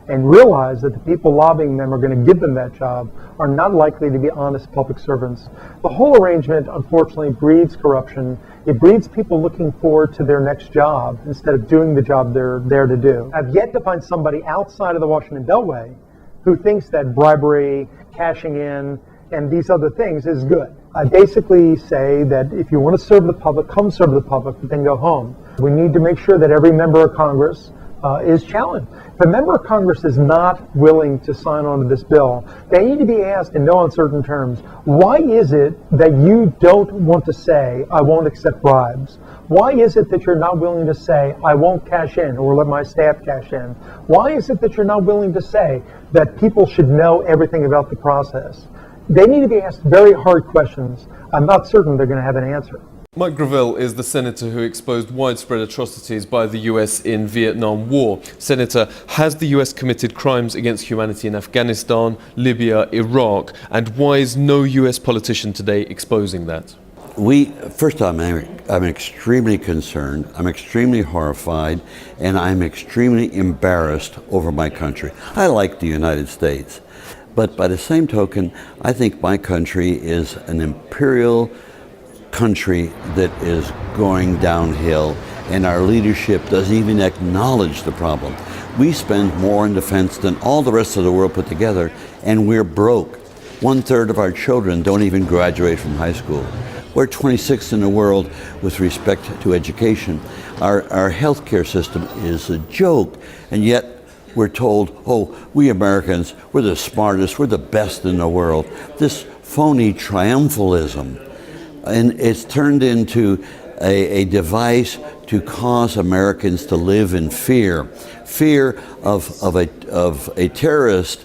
and realize that the people lobbying them are going to give them that job are not likely to be honest public servants. The whole arrangement, unfortunately, breeds corruption. It breeds people looking forward to their next job instead of doing the job they're there to do. I've yet to find somebody outside of the Washington Beltway who thinks that bribery, cashing in, and these other things is good. I basically say that if you want to serve the public, come serve the public, but then go home. We need to make sure that every member of Congress is challenged. If a member of Congress is not willing to sign on to this bill, they need to be asked in no uncertain terms, why is it that you don't want to say, I won't accept bribes? Why is it that you're not willing to say, I won't cash in or let my staff cash in? Why is it that you're not willing to say that people should know everything about the process? They need to be asked very hard questions. I'm not certain they're going to have an answer. Mike Gravel is the senator who exposed widespread atrocities by the US in Vietnam War. Senator, has the US committed crimes against humanity in Afghanistan, Libya, Iraq, and why is no US politician today exposing that? First of all, I'm extremely concerned, I'm extremely horrified, and I'm extremely embarrassed over my country. I like the United States, but by the same token, I think my country is an imperial country that is going downhill, and our leadership doesn't even acknowledge the problem. We spend more on defense than all the rest of the world put together, and we're broke. 1/3 of our children don't even graduate from high school. We're 26th in the world with respect to education. Our healthcare system is a joke, and yet we're told, oh, we Americans, we're the smartest, we're the best in the world. This phony triumphalism. And it's turned into a device to cause Americans to live in fear of a terrorist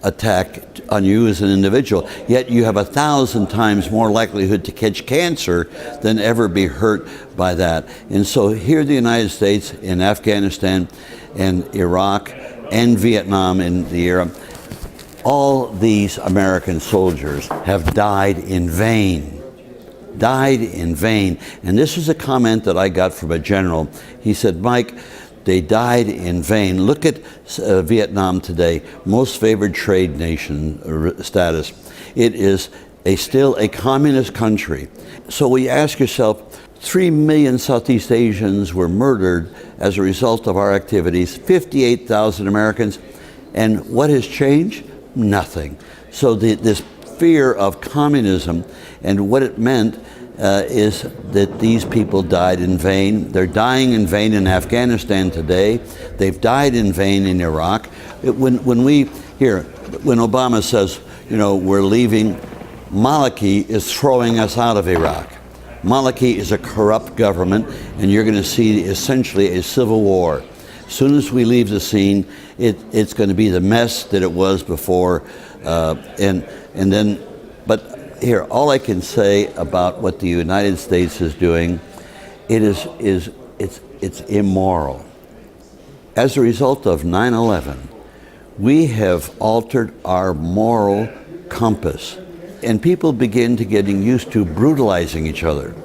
attack on you as an individual. Yet you have 1,000 times more likelihood to catch cancer than ever be hurt by that. And so here the United States, in Afghanistan and Iraq and Vietnam in the era, all these American soldiers have died in vain. Died in vain. And this is a comment that I got from a general. He said, Mike, they died in vain. Look at Vietnam today, most favored trade nation status. It is still a communist country. So we ask yourself, 3 million Southeast Asians were murdered as a result of our activities, 58,000 Americans, and what has changed? Nothing. So this fear of communism and what it meant is that these people died in vain. They're dying in vain in Afghanistan today. They've died in vain in Iraq. When Obama says, you know, we're leaving, Maliki is throwing us out of Iraq. Maliki is a corrupt government, and you're going to see essentially a civil war. As soon as we leave the scene, it's going to be the mess that it was before, but here, all I can say about what the United States is doing, it's immoral. As a result of 9/11, we have altered our moral compass, and people begin to getting used to brutalizing each other.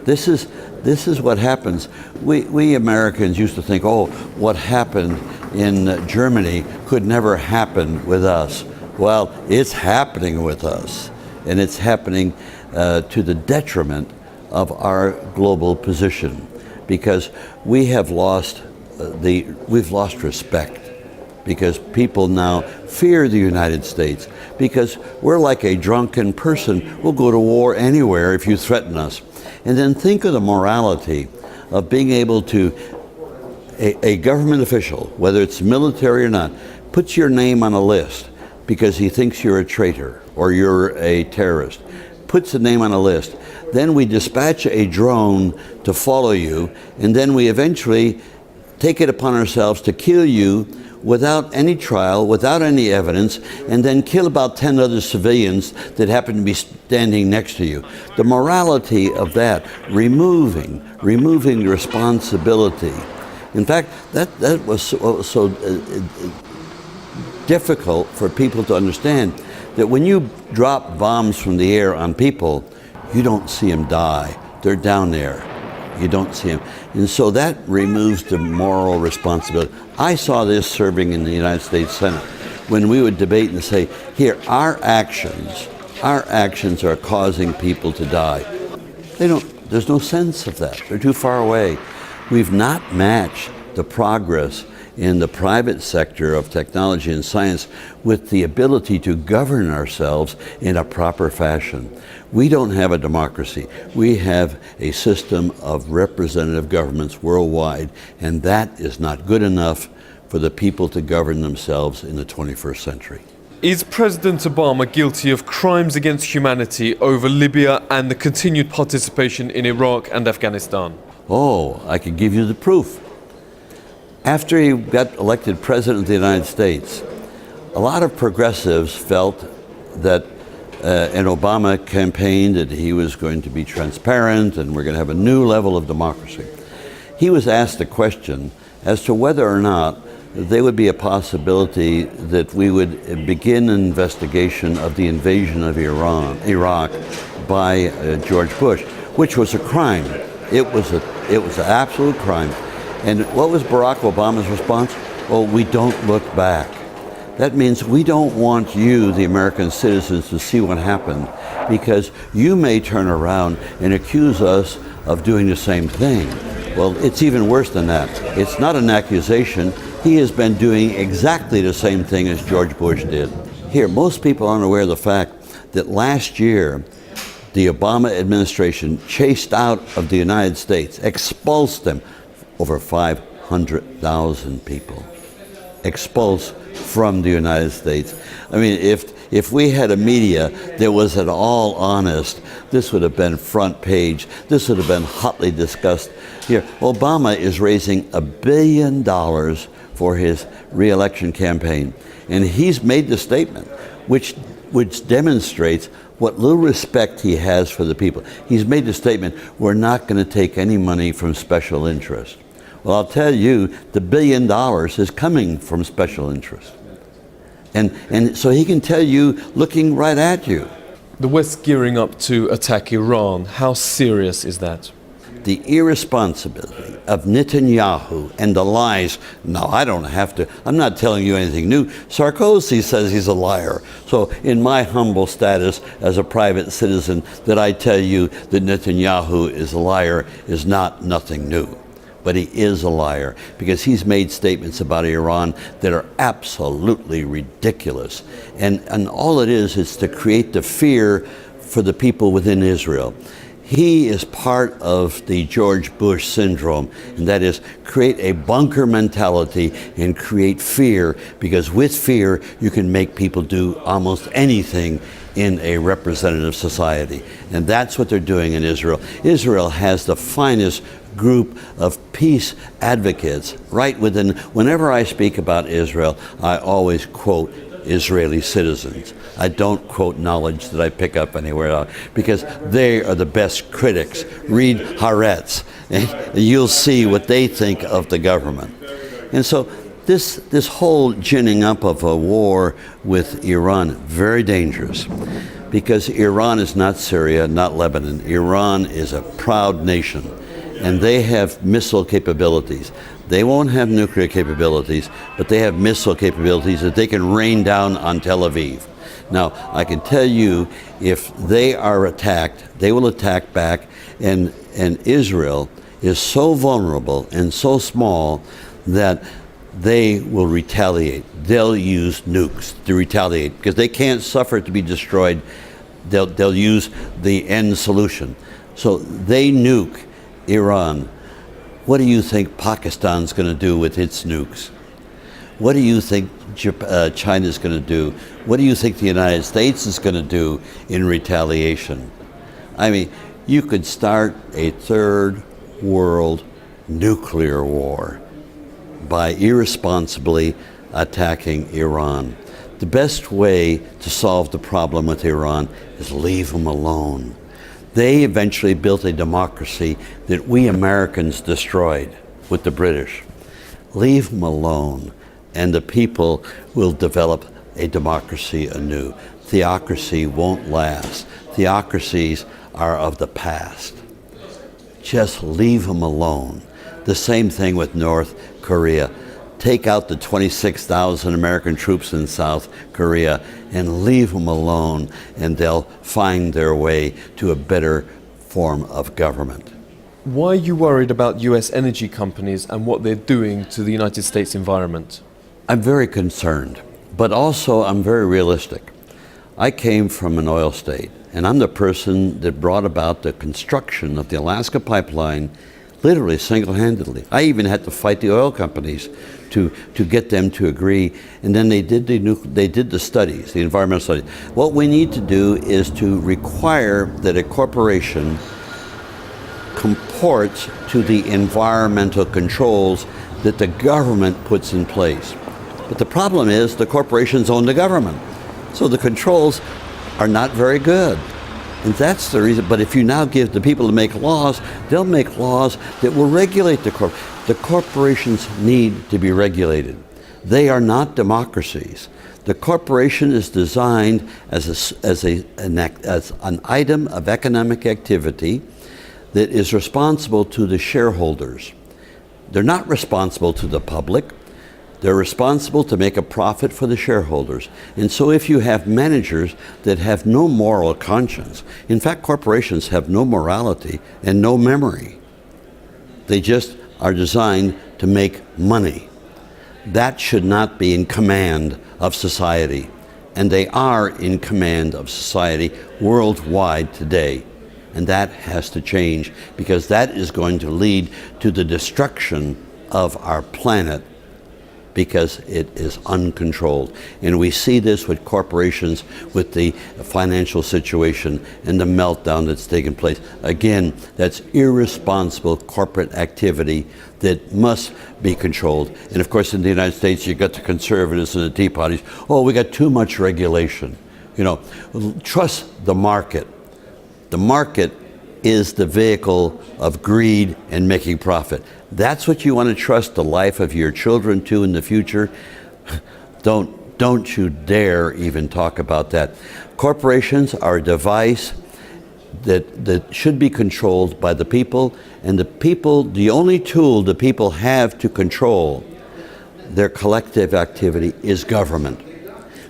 This is what happens. We Americans used to think, oh, what happened in Germany could never happen with us. Well, it's happening with us. And it's happening to the detriment of our global position, because we've lost respect, because people now fear the United States, because we're like a drunken person. We'll go to war anywhere if you threaten us. And then think of the morality of being able to, a government official, whether it's military or not, puts your name on a list because he thinks you're a traitor or you're a terrorist, puts the name on a list. Then we dispatch a drone to follow you, and then we eventually take it upon ourselves to kill you without any trial, without any evidence, and then kill about 10 other civilians that happen to be standing next to you. The morality of that, removing the responsibility. In fact, that was so difficult for people to understand, that when you drop bombs from the air on people, you don't see them die. They're down there. You don't see them. And so that removes the moral responsibility. I saw this serving in the United States Senate, when we would debate and say, here, our actions are causing people to die. There's no sense of that. They're too far away. We've not matched the progress in the private sector of technology and science with the ability to govern ourselves in a proper fashion. We don't have a democracy. We have a system of representative governments worldwide, and that is not good enough for the people to govern themselves in the 21st century. Is President Obama guilty of crimes against humanity over Libya and the continued participation in Iraq and Afghanistan? Oh, I could give you the proof. After he got elected President of the United States, a lot of progressives felt that in Obama campaigned that he was going to be transparent and we're going to have a new level of democracy. He was asked a question as to whether or not there would be a possibility that we would begin an investigation of the invasion of Iraq by George Bush, which was a crime. It was an absolute crime. And what was Barack Obama's response? Oh, we don't look back. That means we don't want you, the American citizens, to see what happened, because you may turn around and accuse us of doing the same thing. Well, it's even worse than that. It's not an accusation. He has been doing exactly the same thing as George Bush did. Here, most people aren't aware of the fact that last year, the Obama administration chased out of the United States, expulsed them, over 500,000 people expulsed from the United States. I mean, if we had a media that was at all honest, this would have been front page. This would have been hotly discussed. Here, Obama is raising $1 billion for his re-election campaign, and he's made the statement, which demonstrates what little respect he has for the people. He's made the statement, we're not going to take any money from special interest. Well, I'll tell you, the $1 billion is coming from special interest. And so he can tell you, looking right at you. The West gearing up to attack Iran, how serious is that? The irresponsibility of Netanyahu and the lies. No, I don't have to. I'm not telling you anything new. Sarkozy says he's a liar. So in my humble status as a private citizen, that I tell you that Netanyahu is a liar is nothing new. But he is a liar because he's made statements about Iran that are absolutely ridiculous. And all it is to create the fear for the people within Israel. He is part of the George Bush syndrome, and that is create a bunker mentality and create fear, because with fear you can make people do almost anything in a representative society. And that's what they're doing in Israel. Israel has the finest group of peace advocates right within. Whenever I speak about Israel, I always quote Israeli citizens. I don't quote knowledge that I pick up anywhere else, because they are the best critics. Read Haaretz, and you'll see what they think of the government. And so this whole ginning up of a war with Iran, very dangerous, because Iran is not Syria, not Lebanon. Iran is a proud nation, and they have missile capabilities. They won't have nuclear capabilities, but they have missile capabilities that they can rain down on Tel Aviv. Now, I can tell you, if they are attacked, they will attack back, and Israel is so vulnerable and so small that they will retaliate. They'll use nukes to retaliate, because they can't suffer to be destroyed. They'll use the end solution. So they nuke Iran What do you think Pakistan's going to do with its nukes? What do you think China's going to do? What do you think the United States is going to do in retaliation? I mean, you could start a third world nuclear war by irresponsibly attacking Iran. The best way to solve the problem with Iran is leave them alone. They eventually built a democracy that we Americans destroyed with the British. Leave them alone, and the people will develop a democracy anew. Theocracy won't last. Theocracies are of the past. Just leave them alone. The same thing with North Korea. Take out the 26,000 American troops in South Korea and leave them alone, and they'll find their way to a better form of government. Why are you worried about US energy companies and what they're doing to the United States environment? I'm very concerned, but also I'm very realistic. I came from an oil state, and I'm the person that brought about the construction of the Alaska pipeline literally single-handedly. I even had to fight the oil companies to get them to agree, and then they did the studies, the environmental studies. What we need to do is to require that a corporation comports to the environmental controls that the government puts in place. But the problem is the corporations own the government, so the controls are not very good. And that's the reason. But if you now give the people to make laws, they'll make laws that will regulate the corporations need to be regulated. They are not democracies. The corporation is designed as an item of economic activity that is responsible to the shareholders. They're not responsible to the public. They're responsible to make a profit for the shareholders. And so if you have managers that have no moral conscience, in fact, corporations have no morality and no memory. They just are designed to make money. That should not be in command of society. And they are in command of society worldwide today. And that has to change, because that is going to lead to the destruction of our planet, because it is uncontrolled. And we see this with corporations, with the financial situation and the meltdown that's taken place. Again, that's irresponsible corporate activity that must be controlled. And of course, in the United States, you got the conservatives and the Tea Parties. Oh, we got too much regulation. You know, trust the market. The market is the vehicle of greed and making profit. That's what you want to trust the life of your children to in the future? Don't you dare even talk about that. Corporations are a device that should be controlled by the people, and the only tool the people have to control their collective activity is government.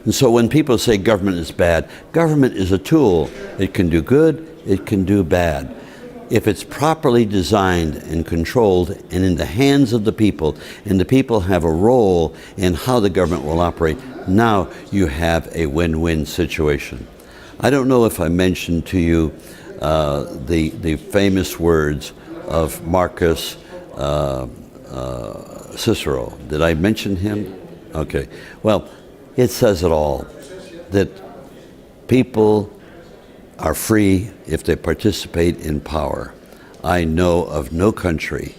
And so when people say government is bad, government is a tool. It can do good, it can do bad. If it's properly designed and controlled and in the hands of the people, and the people have a role in how the government will operate, now you have a win-win situation. I don't know if I mentioned to you the famous words of Marcus Cicero. Did I mention him? Okay. Well, it says it all, that people are free if they participate in power. I know of no country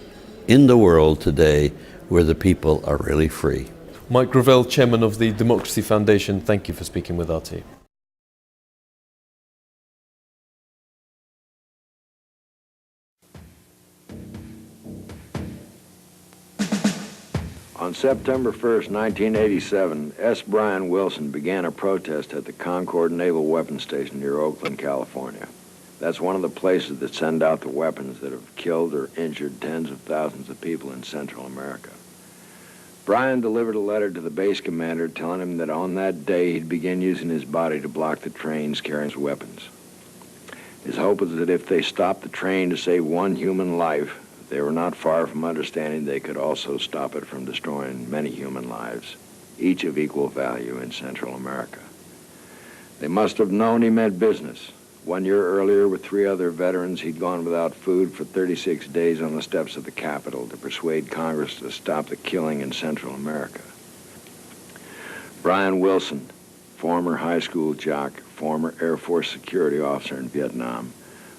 in the world today where the people are really free. Mike Gravel, Chairman of the Democracy Foundation, thank you for speaking with RT. On September 1st, 1987, S. Brian Wilson began a protest at the Concord Naval Weapons Station near Oakland, California. That's one of the places that send out the weapons that have killed or injured tens of thousands of people in Central America. Brian delivered a letter to the base commander telling him that on that day he'd begin using his body to block the trains carrying his weapons. His hope was that if they stopped the train to save one human life, they were not far from understanding they could also stop it from destroying many human lives, each of equal value in Central America. They must have known he meant business, 1 year earlier, with 3 other veterans, he'd gone without food for 36 days on the steps of the Capitol to persuade Congress to stop the killing in Central America. Brian Wilson, former high school jock, former Air Force security officer in Vietnam,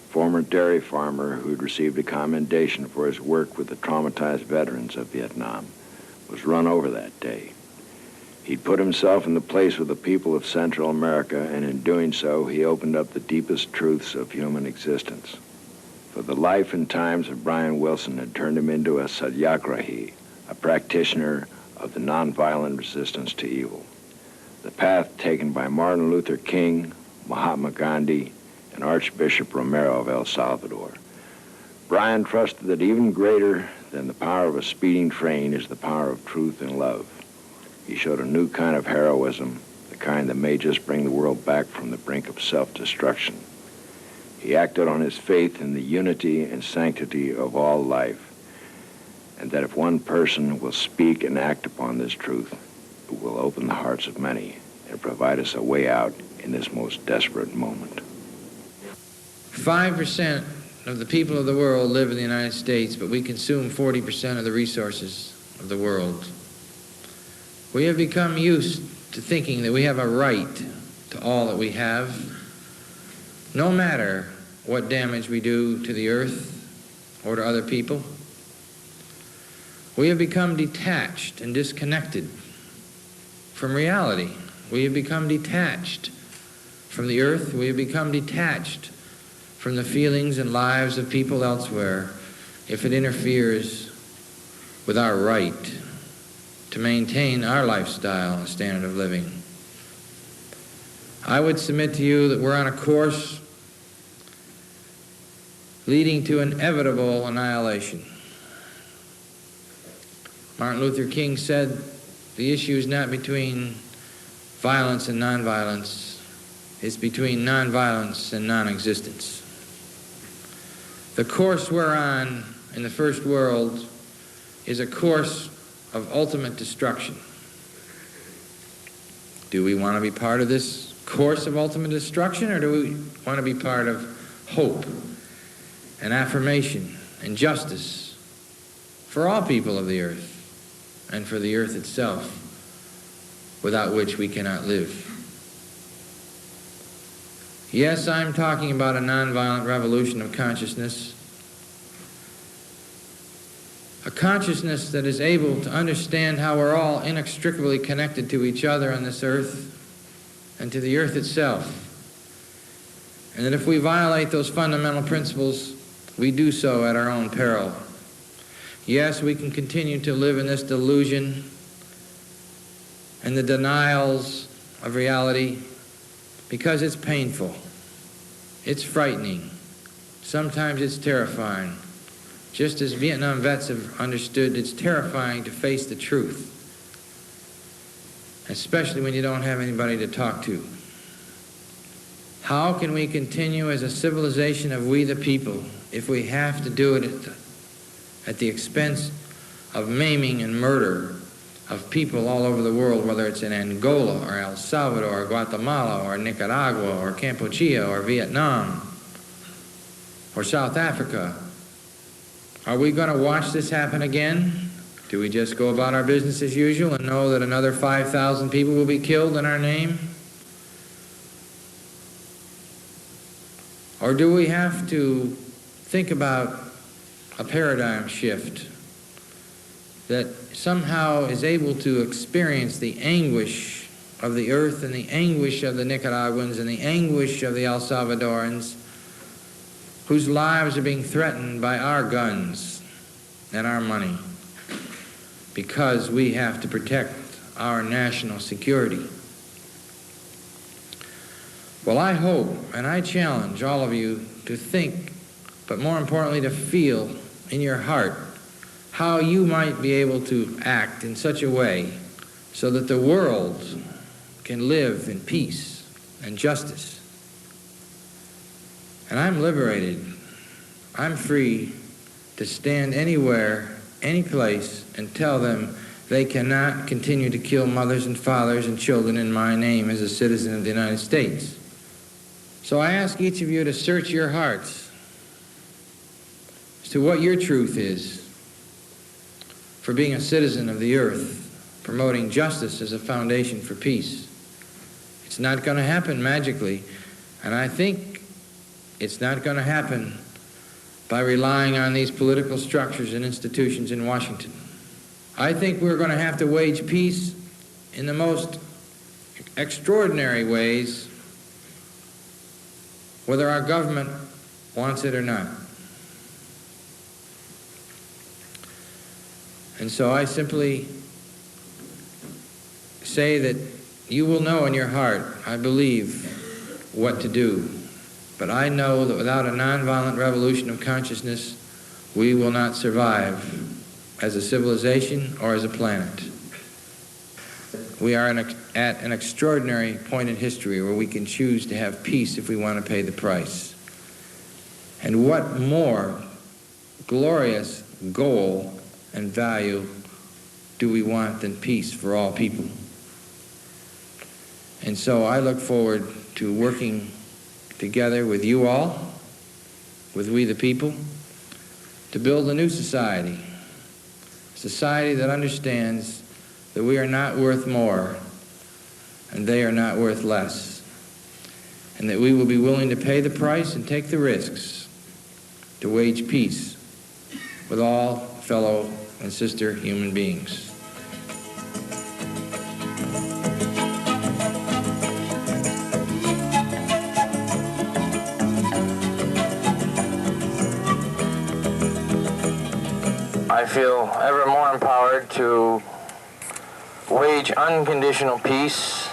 former dairy farmer who'd received a commendation for his work with the traumatized veterans of Vietnam, was run over that day. He'd put himself in the place of the people of Central America, and in doing so, he opened up the deepest truths of human existence. For the life and times of Brian Wilson had turned him into a satyagrahi, a practitioner of the nonviolent resistance to evil. The path taken by Martin Luther King, Mahatma Gandhi, and Archbishop Romero of El Salvador. Brian trusted that even greater than the power of a speeding train is the power of truth and love. He showed a new kind of heroism, the kind that may just bring the world back from the brink of self-destruction. He acted on his faith in the unity and sanctity of all life, and that if one person will speak and act upon this truth, it will open the hearts of many and provide us a way out in this most desperate moment. 5% of the people of the world live in the United States, but we consume 40% of the resources of the world. We have become used to thinking that we have a right to all that we have, no matter what damage we do to the earth or to other people. We have become detached and disconnected from reality. We have become detached from the earth. We have become detached from the feelings and lives of people elsewhere if it interferes with our right to maintain our lifestyle and standard of living. I would submit to you that we're on a course leading to inevitable annihilation. Martin Luther King said the issue is not between violence and nonviolence, it's between nonviolence and non-existence. The course we're on in the first world is a course of ultimate destruction. Do we want to be part of this course of ultimate destruction, or do we want to be part of hope and affirmation and justice for all people of the earth and for the earth itself, without which we cannot live? Yes, I'm talking about a nonviolent revolution of consciousness. A consciousness that is able to understand how we're all inextricably connected to each other on this earth and to the earth itself. And that if we violate those fundamental principles, we do so at our own peril. Yes, we can continue to live in this delusion and the denials of reality because it's painful, it's frightening, sometimes it's terrifying. Just as Vietnam vets have understood, it's terrifying to face the truth, especially when you don't have anybody to talk to. How can we continue as a civilization of we the people if we have to do it at the expense of maiming and murder of people all over the world, whether it's in Angola or El Salvador or Guatemala or Nicaragua or Cambodia or Vietnam or South Africa? Are we going to watch this happen again? Do we just go about our business as usual and know that another 5,000 people will be killed in our name? Or do we have to think about a paradigm shift that somehow is able to experience the anguish of the earth and the anguish of the Nicaraguans and the anguish of the El Salvadorans, whose lives are being threatened by our guns and our money because we have to protect our national security? Well, I hope and I challenge all of you to think, but more importantly to feel in your heart how you might be able to act in such a way so that the world can live in peace and justice. And I'm liberated. I'm free to stand anywhere, any place, and tell them they cannot continue to kill mothers and fathers and children in my name as a citizen of the United States. So I ask each of you to search your hearts as to what your truth is for being a citizen of the earth, promoting justice as a foundation for peace. It's not going to happen magically, and I think it's not going to happen by relying on these political structures and institutions in Washington. I think we're going to have to wage peace in the most extraordinary ways, whether our government wants it or not. And so I simply say that you will know in your heart, I believe, what to do. But I know that without a nonviolent revolution of consciousness, we will not survive as a civilization or as a planet. We are at an extraordinary point in history where we can choose to have peace if we want to pay the price. And what more glorious goal and value do we want than peace for all people? And so I look forward to working together with you all, with we the people, to build a new society. A society that understands that we are not worth more and they are not worth less. And that we will be willing to pay the price and take the risks to wage peace with all fellow and sister human beings. I feel ever more empowered to wage unconditional peace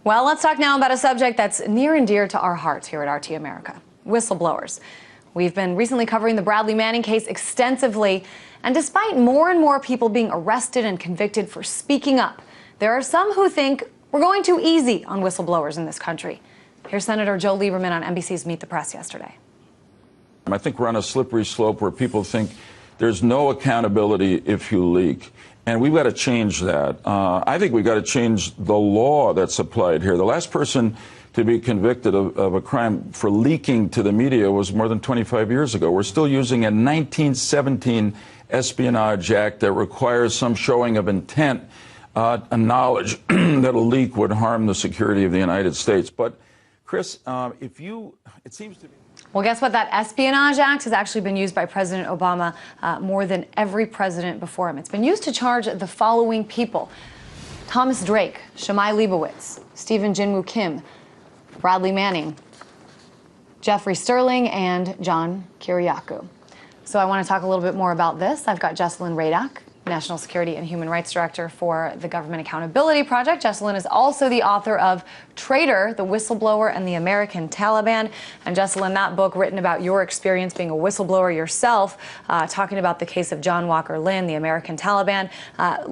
Well, let's talk now about a subject that's near and dear to our hearts here at RT America, whistleblowers. We've been recently covering the Bradley Manning case extensively, and despite more and more people being arrested and convicted for speaking up, there are some who think we're going too easy on whistleblowers in this country. Here's Senator Joe Lieberman on NBC's Meet the Press yesterday. I think we're on a slippery slope where people think there's no accountability if you leak. And we've got to change that. I think we've got to change the law that's applied here. The last person to be convicted of a crime for leaking to the media was more than 25 years ago. We're still using a 1917 Espionage Act that requires some showing of intent, a knowledge that a leak would harm the security of the United States. But, Chris, it seems to be... Well, guess what? That Espionage Act has actually been used by President Obama more than every president before him. It's been used to charge the following people: Thomas Drake, Shammai Leibowitz, Stephen Jinwoo Kim, Bradley Manning, Jeffrey Sterling, and John Kiriakou. So I want to talk a little bit more about this. I've got Jessalyn Radack, National Security and Human Rights Director for the Government Accountability Project. Jessalyn is also the author of Traitor, the Whistleblower and the American Taliban. And Jessalyn, that book written about your experience being a whistleblower yourself, talking about the case of John Walker Lynn, the American Taliban.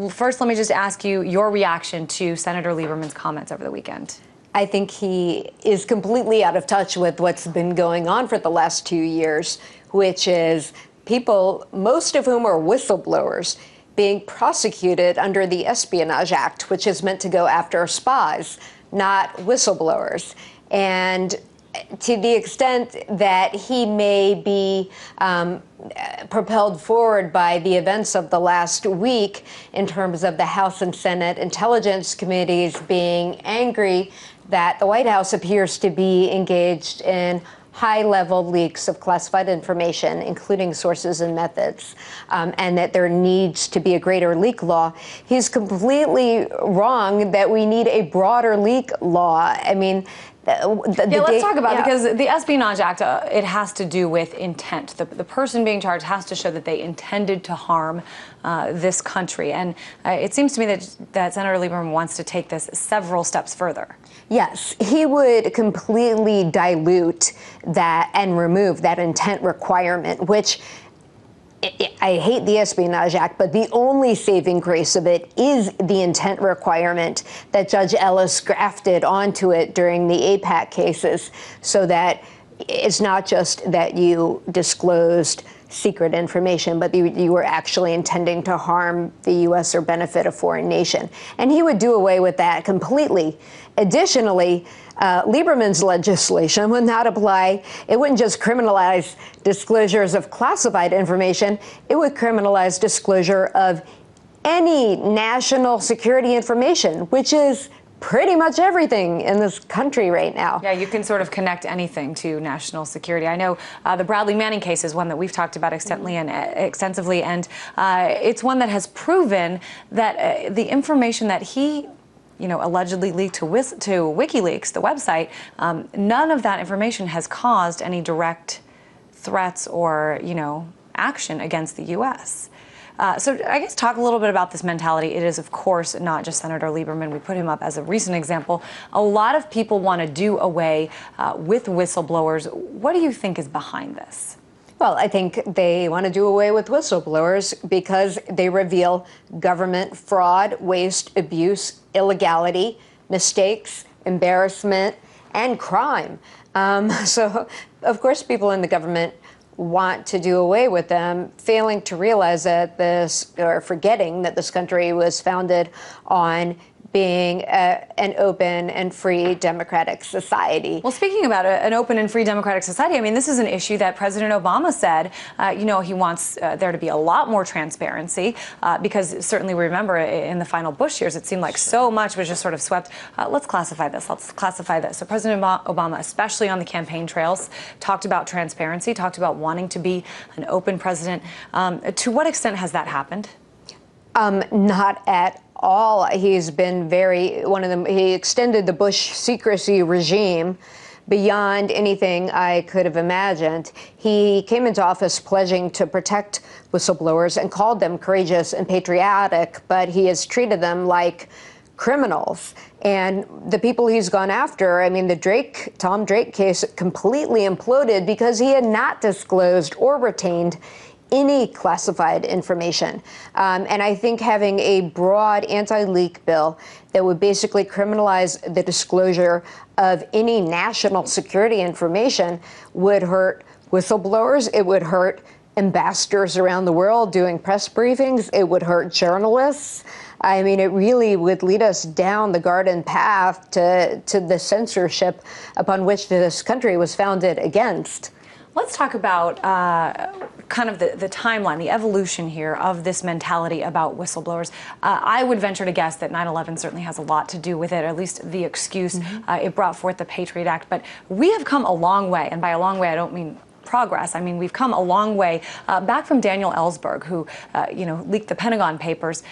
First, let me just ask you your reaction to Senator Lieberman's comments over the weekend. I think he is completely out of touch with what's been going on for the last 2 years, which is people, most of whom are whistleblowers, being prosecuted under the Espionage Act, which is meant to go after spies, not whistleblowers. And to the extent that he may be propelled forward by the events of the last week in terms of the House and Senate Intelligence Committees being angry that the White House appears to be engaged in high-level leaks of classified information, including sources and methods, and that there needs to be a greater leak law. He's completely wrong that we need a broader leak law. I mean, Let's talk about it, because the Espionage Act, it has to do with intent. The person being charged has to show that they intended to harm this country. And it seems to me that Senator Lieberman wants to take this several steps further. Yes, he would completely dilute that and remove that intent requirement, which I hate the Espionage Act, but the only saving grace of it is the intent requirement that Judge Ellis grafted onto it during the APAC cases, so that it's not just that you disclosed secret information, but you were actually intending to harm the U.S. or benefit a foreign nation. And he would do away with that completely. Additionally, Lieberman's legislation would not apply. It wouldn't just criminalize disclosures of classified information. It would criminalize disclosure of any national security information, which is pretty much everything in this country right now. Yeah, you can sort of connect anything to national security. I know the Bradley Manning case is one that we've talked about extensively, and it's one that has proven that the information that he allegedly leaked to WikiLeaks, the website, none of that information has caused any direct threats or, action against the U.S. So I guess talk a little bit about this mentality. It is, of course, not just Senator Lieberman. We put him up as a recent example. A lot of people want to do away with whistleblowers. What do you think is behind this? Well, I think they want to do away with whistleblowers because they reveal government fraud, waste, abuse, illegality, mistakes, embarrassment, and crime. So, of course, people in the government want to do away with them, failing to realize that or forgetting that this country was founded on being an open and free democratic society. Well, speaking about an open and free democratic society, I mean, this is an issue that President Obama said, he wants there to be a lot more transparency, because certainly we remember in the final Bush years, it seemed like so much was just sort of swept. Let's classify this. So President Obama, especially on the campaign trails, talked about transparency, talked about wanting to be an open president. To what extent has that happened? Not at all. He's been he extended the Bush secrecy regime beyond anything I could have imagined. He came into office pledging to protect whistleblowers and called them courageous and patriotic, but he has treated them like criminals. And the people he's gone after, I mean, the Tom Drake case completely imploded because he had not disclosed or retained any classified information. And I think having a broad anti-leak bill that would basically criminalize the disclosure of any national security information would hurt whistleblowers. It would hurt ambassadors around the world doing press briefings. It would hurt journalists. I mean, it really would lead us down the garden path to the censorship upon which this country was founded against. Let's talk about kind of the timeline, the evolution here of this mentality about whistleblowers. I would venture to guess that 9/11 certainly has a lot to do with it, or at least the excuse. It brought forth the Patriot Act. But we have come a long way, and by a long way, I don't mean progress. I mean, we've come a long way back from Daniel Ellsberg, who, leaked the Pentagon Papers.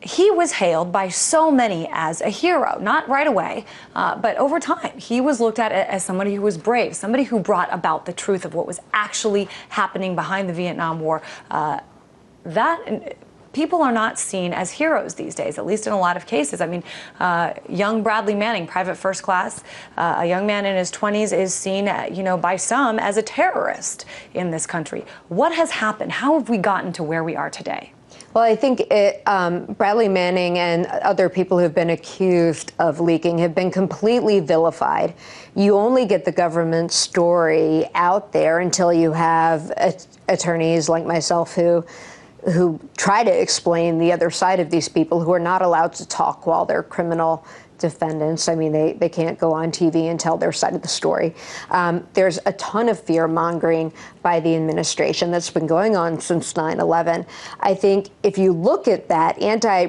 He was hailed by so many as a hero, not right away, but over time. He was looked at as somebody who was brave, somebody who brought about the truth of what was actually happening behind the Vietnam War. People are not seen as heroes these days, at least in a lot of cases. I mean, young Bradley Manning, private first class, a young man in his 20s, is seen, by some as a terrorist in this country. What has happened? How have we gotten to where we are today? Well, I think Bradley Manning and other people who've been accused of leaking have been completely vilified. You only get the government story out there until you have attorneys like myself who try to explain the other side of these people who are not allowed to talk while they're criminal defendants. I mean, they can't go on TV and tell their side of the story. There's a ton of fear-mongering by the administration that's been going on since 9/11. I think if you look at that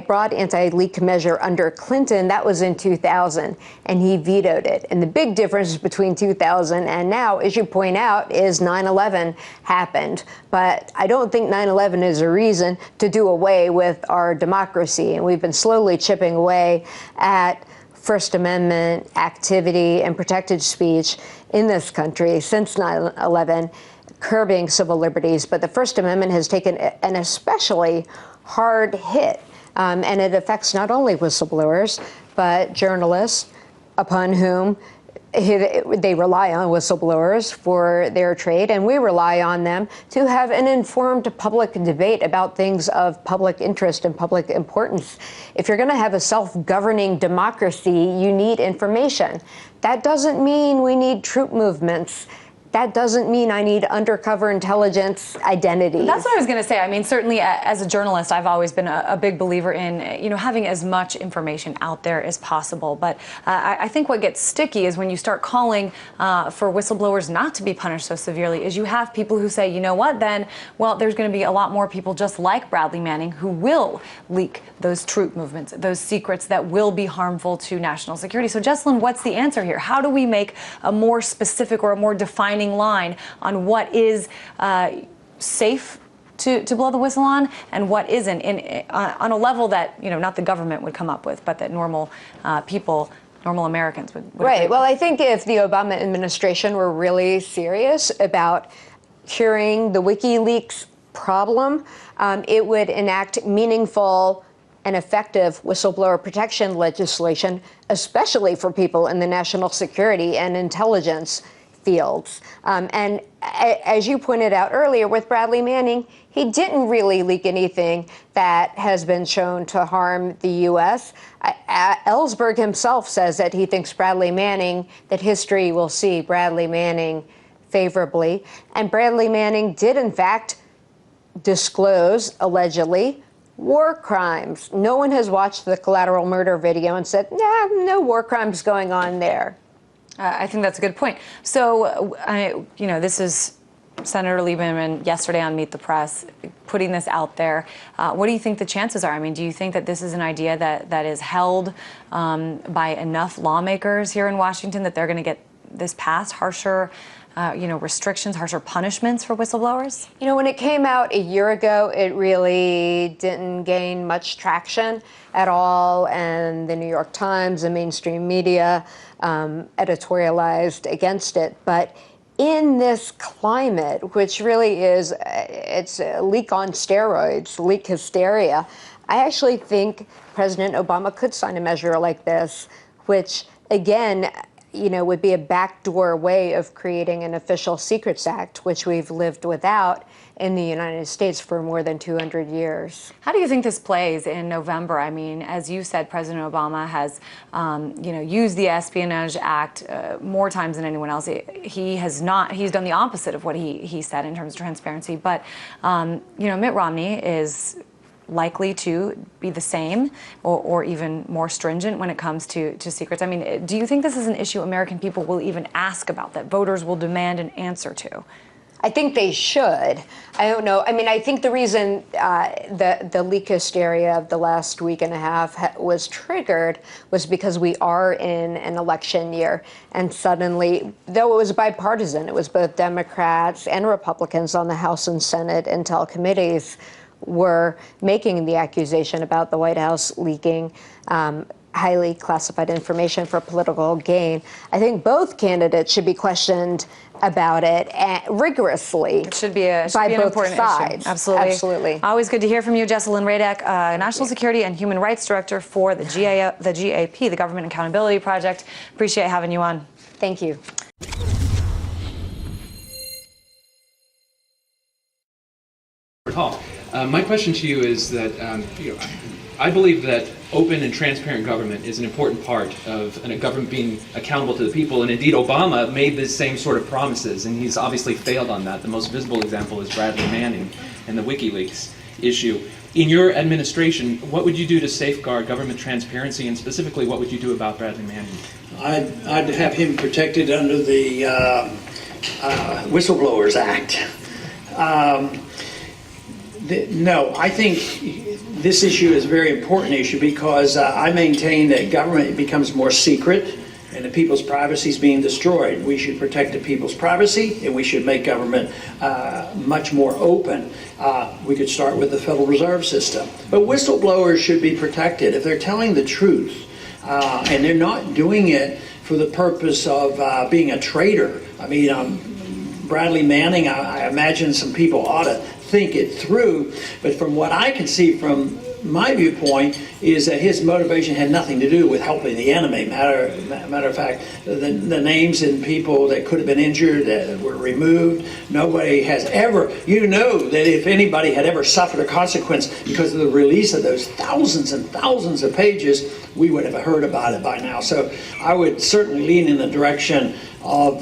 broad anti-leak measure under Clinton, that was in 2000, and he vetoed it. And the big difference between 2000 and now, as you point out, is 9/11 happened. But I don't think 9/11 is a reason to do away with our democracy. And we've been slowly chipping away at First Amendment activity and protected speech in this country since 9/11, curbing civil liberties. But the First Amendment has taken an especially hard hit, and it affects not only whistleblowers, but journalists upon whom they rely on whistleblowers for their trade, and we rely on them to have an informed public debate about things of public interest and public importance. If you're going to have a self-governing democracy, you need information. That doesn't mean we need troop movements. That doesn't mean I need undercover intelligence identities. That's what I was going to say. I mean, certainly as a journalist, I've always been a big believer in, having as much information out there as possible. But I think what gets sticky is when you start calling for whistleblowers not to be punished so severely, is you have people who say, you know what, then, well, there's going to be a lot more people just like Bradley Manning who will leak those troop movements, those secrets that will be harmful to national security. So, Jessalyn, what's the answer here? How do we make a more specific or a more defining line on what is safe to blow the whistle on and what isn't, on a level that not the government would come up with, but that normal people, normal Americans would right. Well, I think if the Obama administration were really serious about curing the WikiLeaks problem, it would enact meaningful and effective whistleblower protection legislation, especially for people in the national security and intelligence fields. And as you pointed out earlier with Bradley Manning, he didn't really leak anything that has been shown to harm the U.S. Ellsberg himself says that he thinks that history will see Bradley Manning favorably. And Bradley Manning did, in fact, disclose, allegedly, war crimes. No one has watched the collateral murder video and said, nah, no war crimes going on there. I think that's a good point. So, this is Senator Lieberman yesterday on Meet the Press putting this out there. What do you think the chances are? I mean, do you think that this is an idea that is held by enough lawmakers here in Washington that they're going to get this passed, harsher restrictions, harsher punishments for whistleblowers? When it came out a year ago, it really didn't gain much traction at all, and the New York Times and mainstream media editorialized against it. But in this climate, which really is, it's a leak on steroids, leak hysteria, I actually think President Obama could sign a measure like this, which, again, would be a backdoor way of creating an official Secrets Act, which we've lived without in the United States for more than 200 years. How do you think this plays in November? I mean, as you said, President Obama has, used the Espionage Act more times than anyone else. He's done the opposite of what he said in terms of transparency. But, Mitt Romney is likely to be the same or even more stringent when it comes to secrets. I mean, do you think this is an issue American people will even ask about, that voters will demand an answer to? I think they should. I don't know. I mean, I think the reason the leak hysteria of the last week and a half was triggered was because we are in an election year. And suddenly, though it was bipartisan, it was both Democrats and Republicans on the House and Senate Intel committees were making the accusation about the White House leaking highly classified information for political gain. I think both candidates should be questioned about it rigorously. It should be an important sides. Issue. Absolutely. Absolutely. Always good to hear from you, Jessalyn Radek, National Security and Human Rights Director for the GAP, the Government Accountability Project. Appreciate having you on. Thank you. Hall. My question to you is that I believe that open and transparent government is an important part of a government being accountable to the people, and indeed Obama made the same sort of promises, and he's obviously failed on that. The most visible example is Bradley Manning and the WikiLeaks issue. In your administration, what would you do to safeguard government transparency, and specifically, what would you do about Bradley Manning? I'd have him protected under the Whistleblowers Act. No, I think this issue is a very important issue because I maintain that government becomes more secret and the people's privacy is being destroyed. We should protect the people's privacy and we should make government much more open. We could start with the Federal Reserve System. But whistleblowers should be protected. If they're telling the truth, And they're not doing it for the purpose of being a traitor. I mean, Bradley Manning, I imagine some people ought to think it through, but from what I can see from my viewpoint is that his motivation had nothing to do with helping the enemy. Matter of fact, the names and people that could have been injured that were removed, nobody has ever, you know that if anybody had ever suffered a consequence because of the release of those thousands and thousands of pages, we would have heard about it by now. So I would certainly lean in the direction of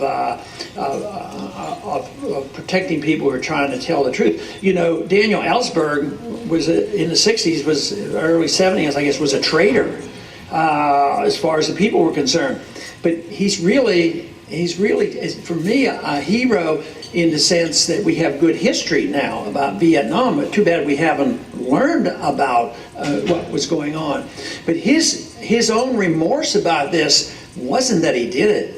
protecting people who are trying to tell the truth. You know, Daniel Ellsberg was in the 60s, was early 70s, I guess, was a traitor as far as the people were concerned. But he's really, for me, a hero in the sense that we have good history now about Vietnam. But too bad we haven't learned about what was going on. But his own remorse about this wasn't that he did it.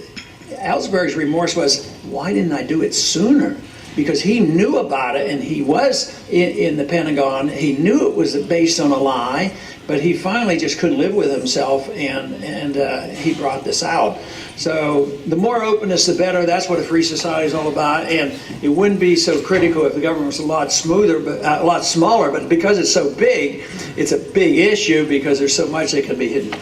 Ellsberg's remorse was, why didn't I do it sooner? Because he knew about it, and he was in the Pentagon. He knew it was based on a lie, but he finally just couldn't live with himself, and he brought this out. So the more openness, the better. That's what a free society is all about. And it wouldn't be so critical if the government was a lot smoother, but a lot smaller. But because it's so big, it's a big issue because there's so much that can be hidden.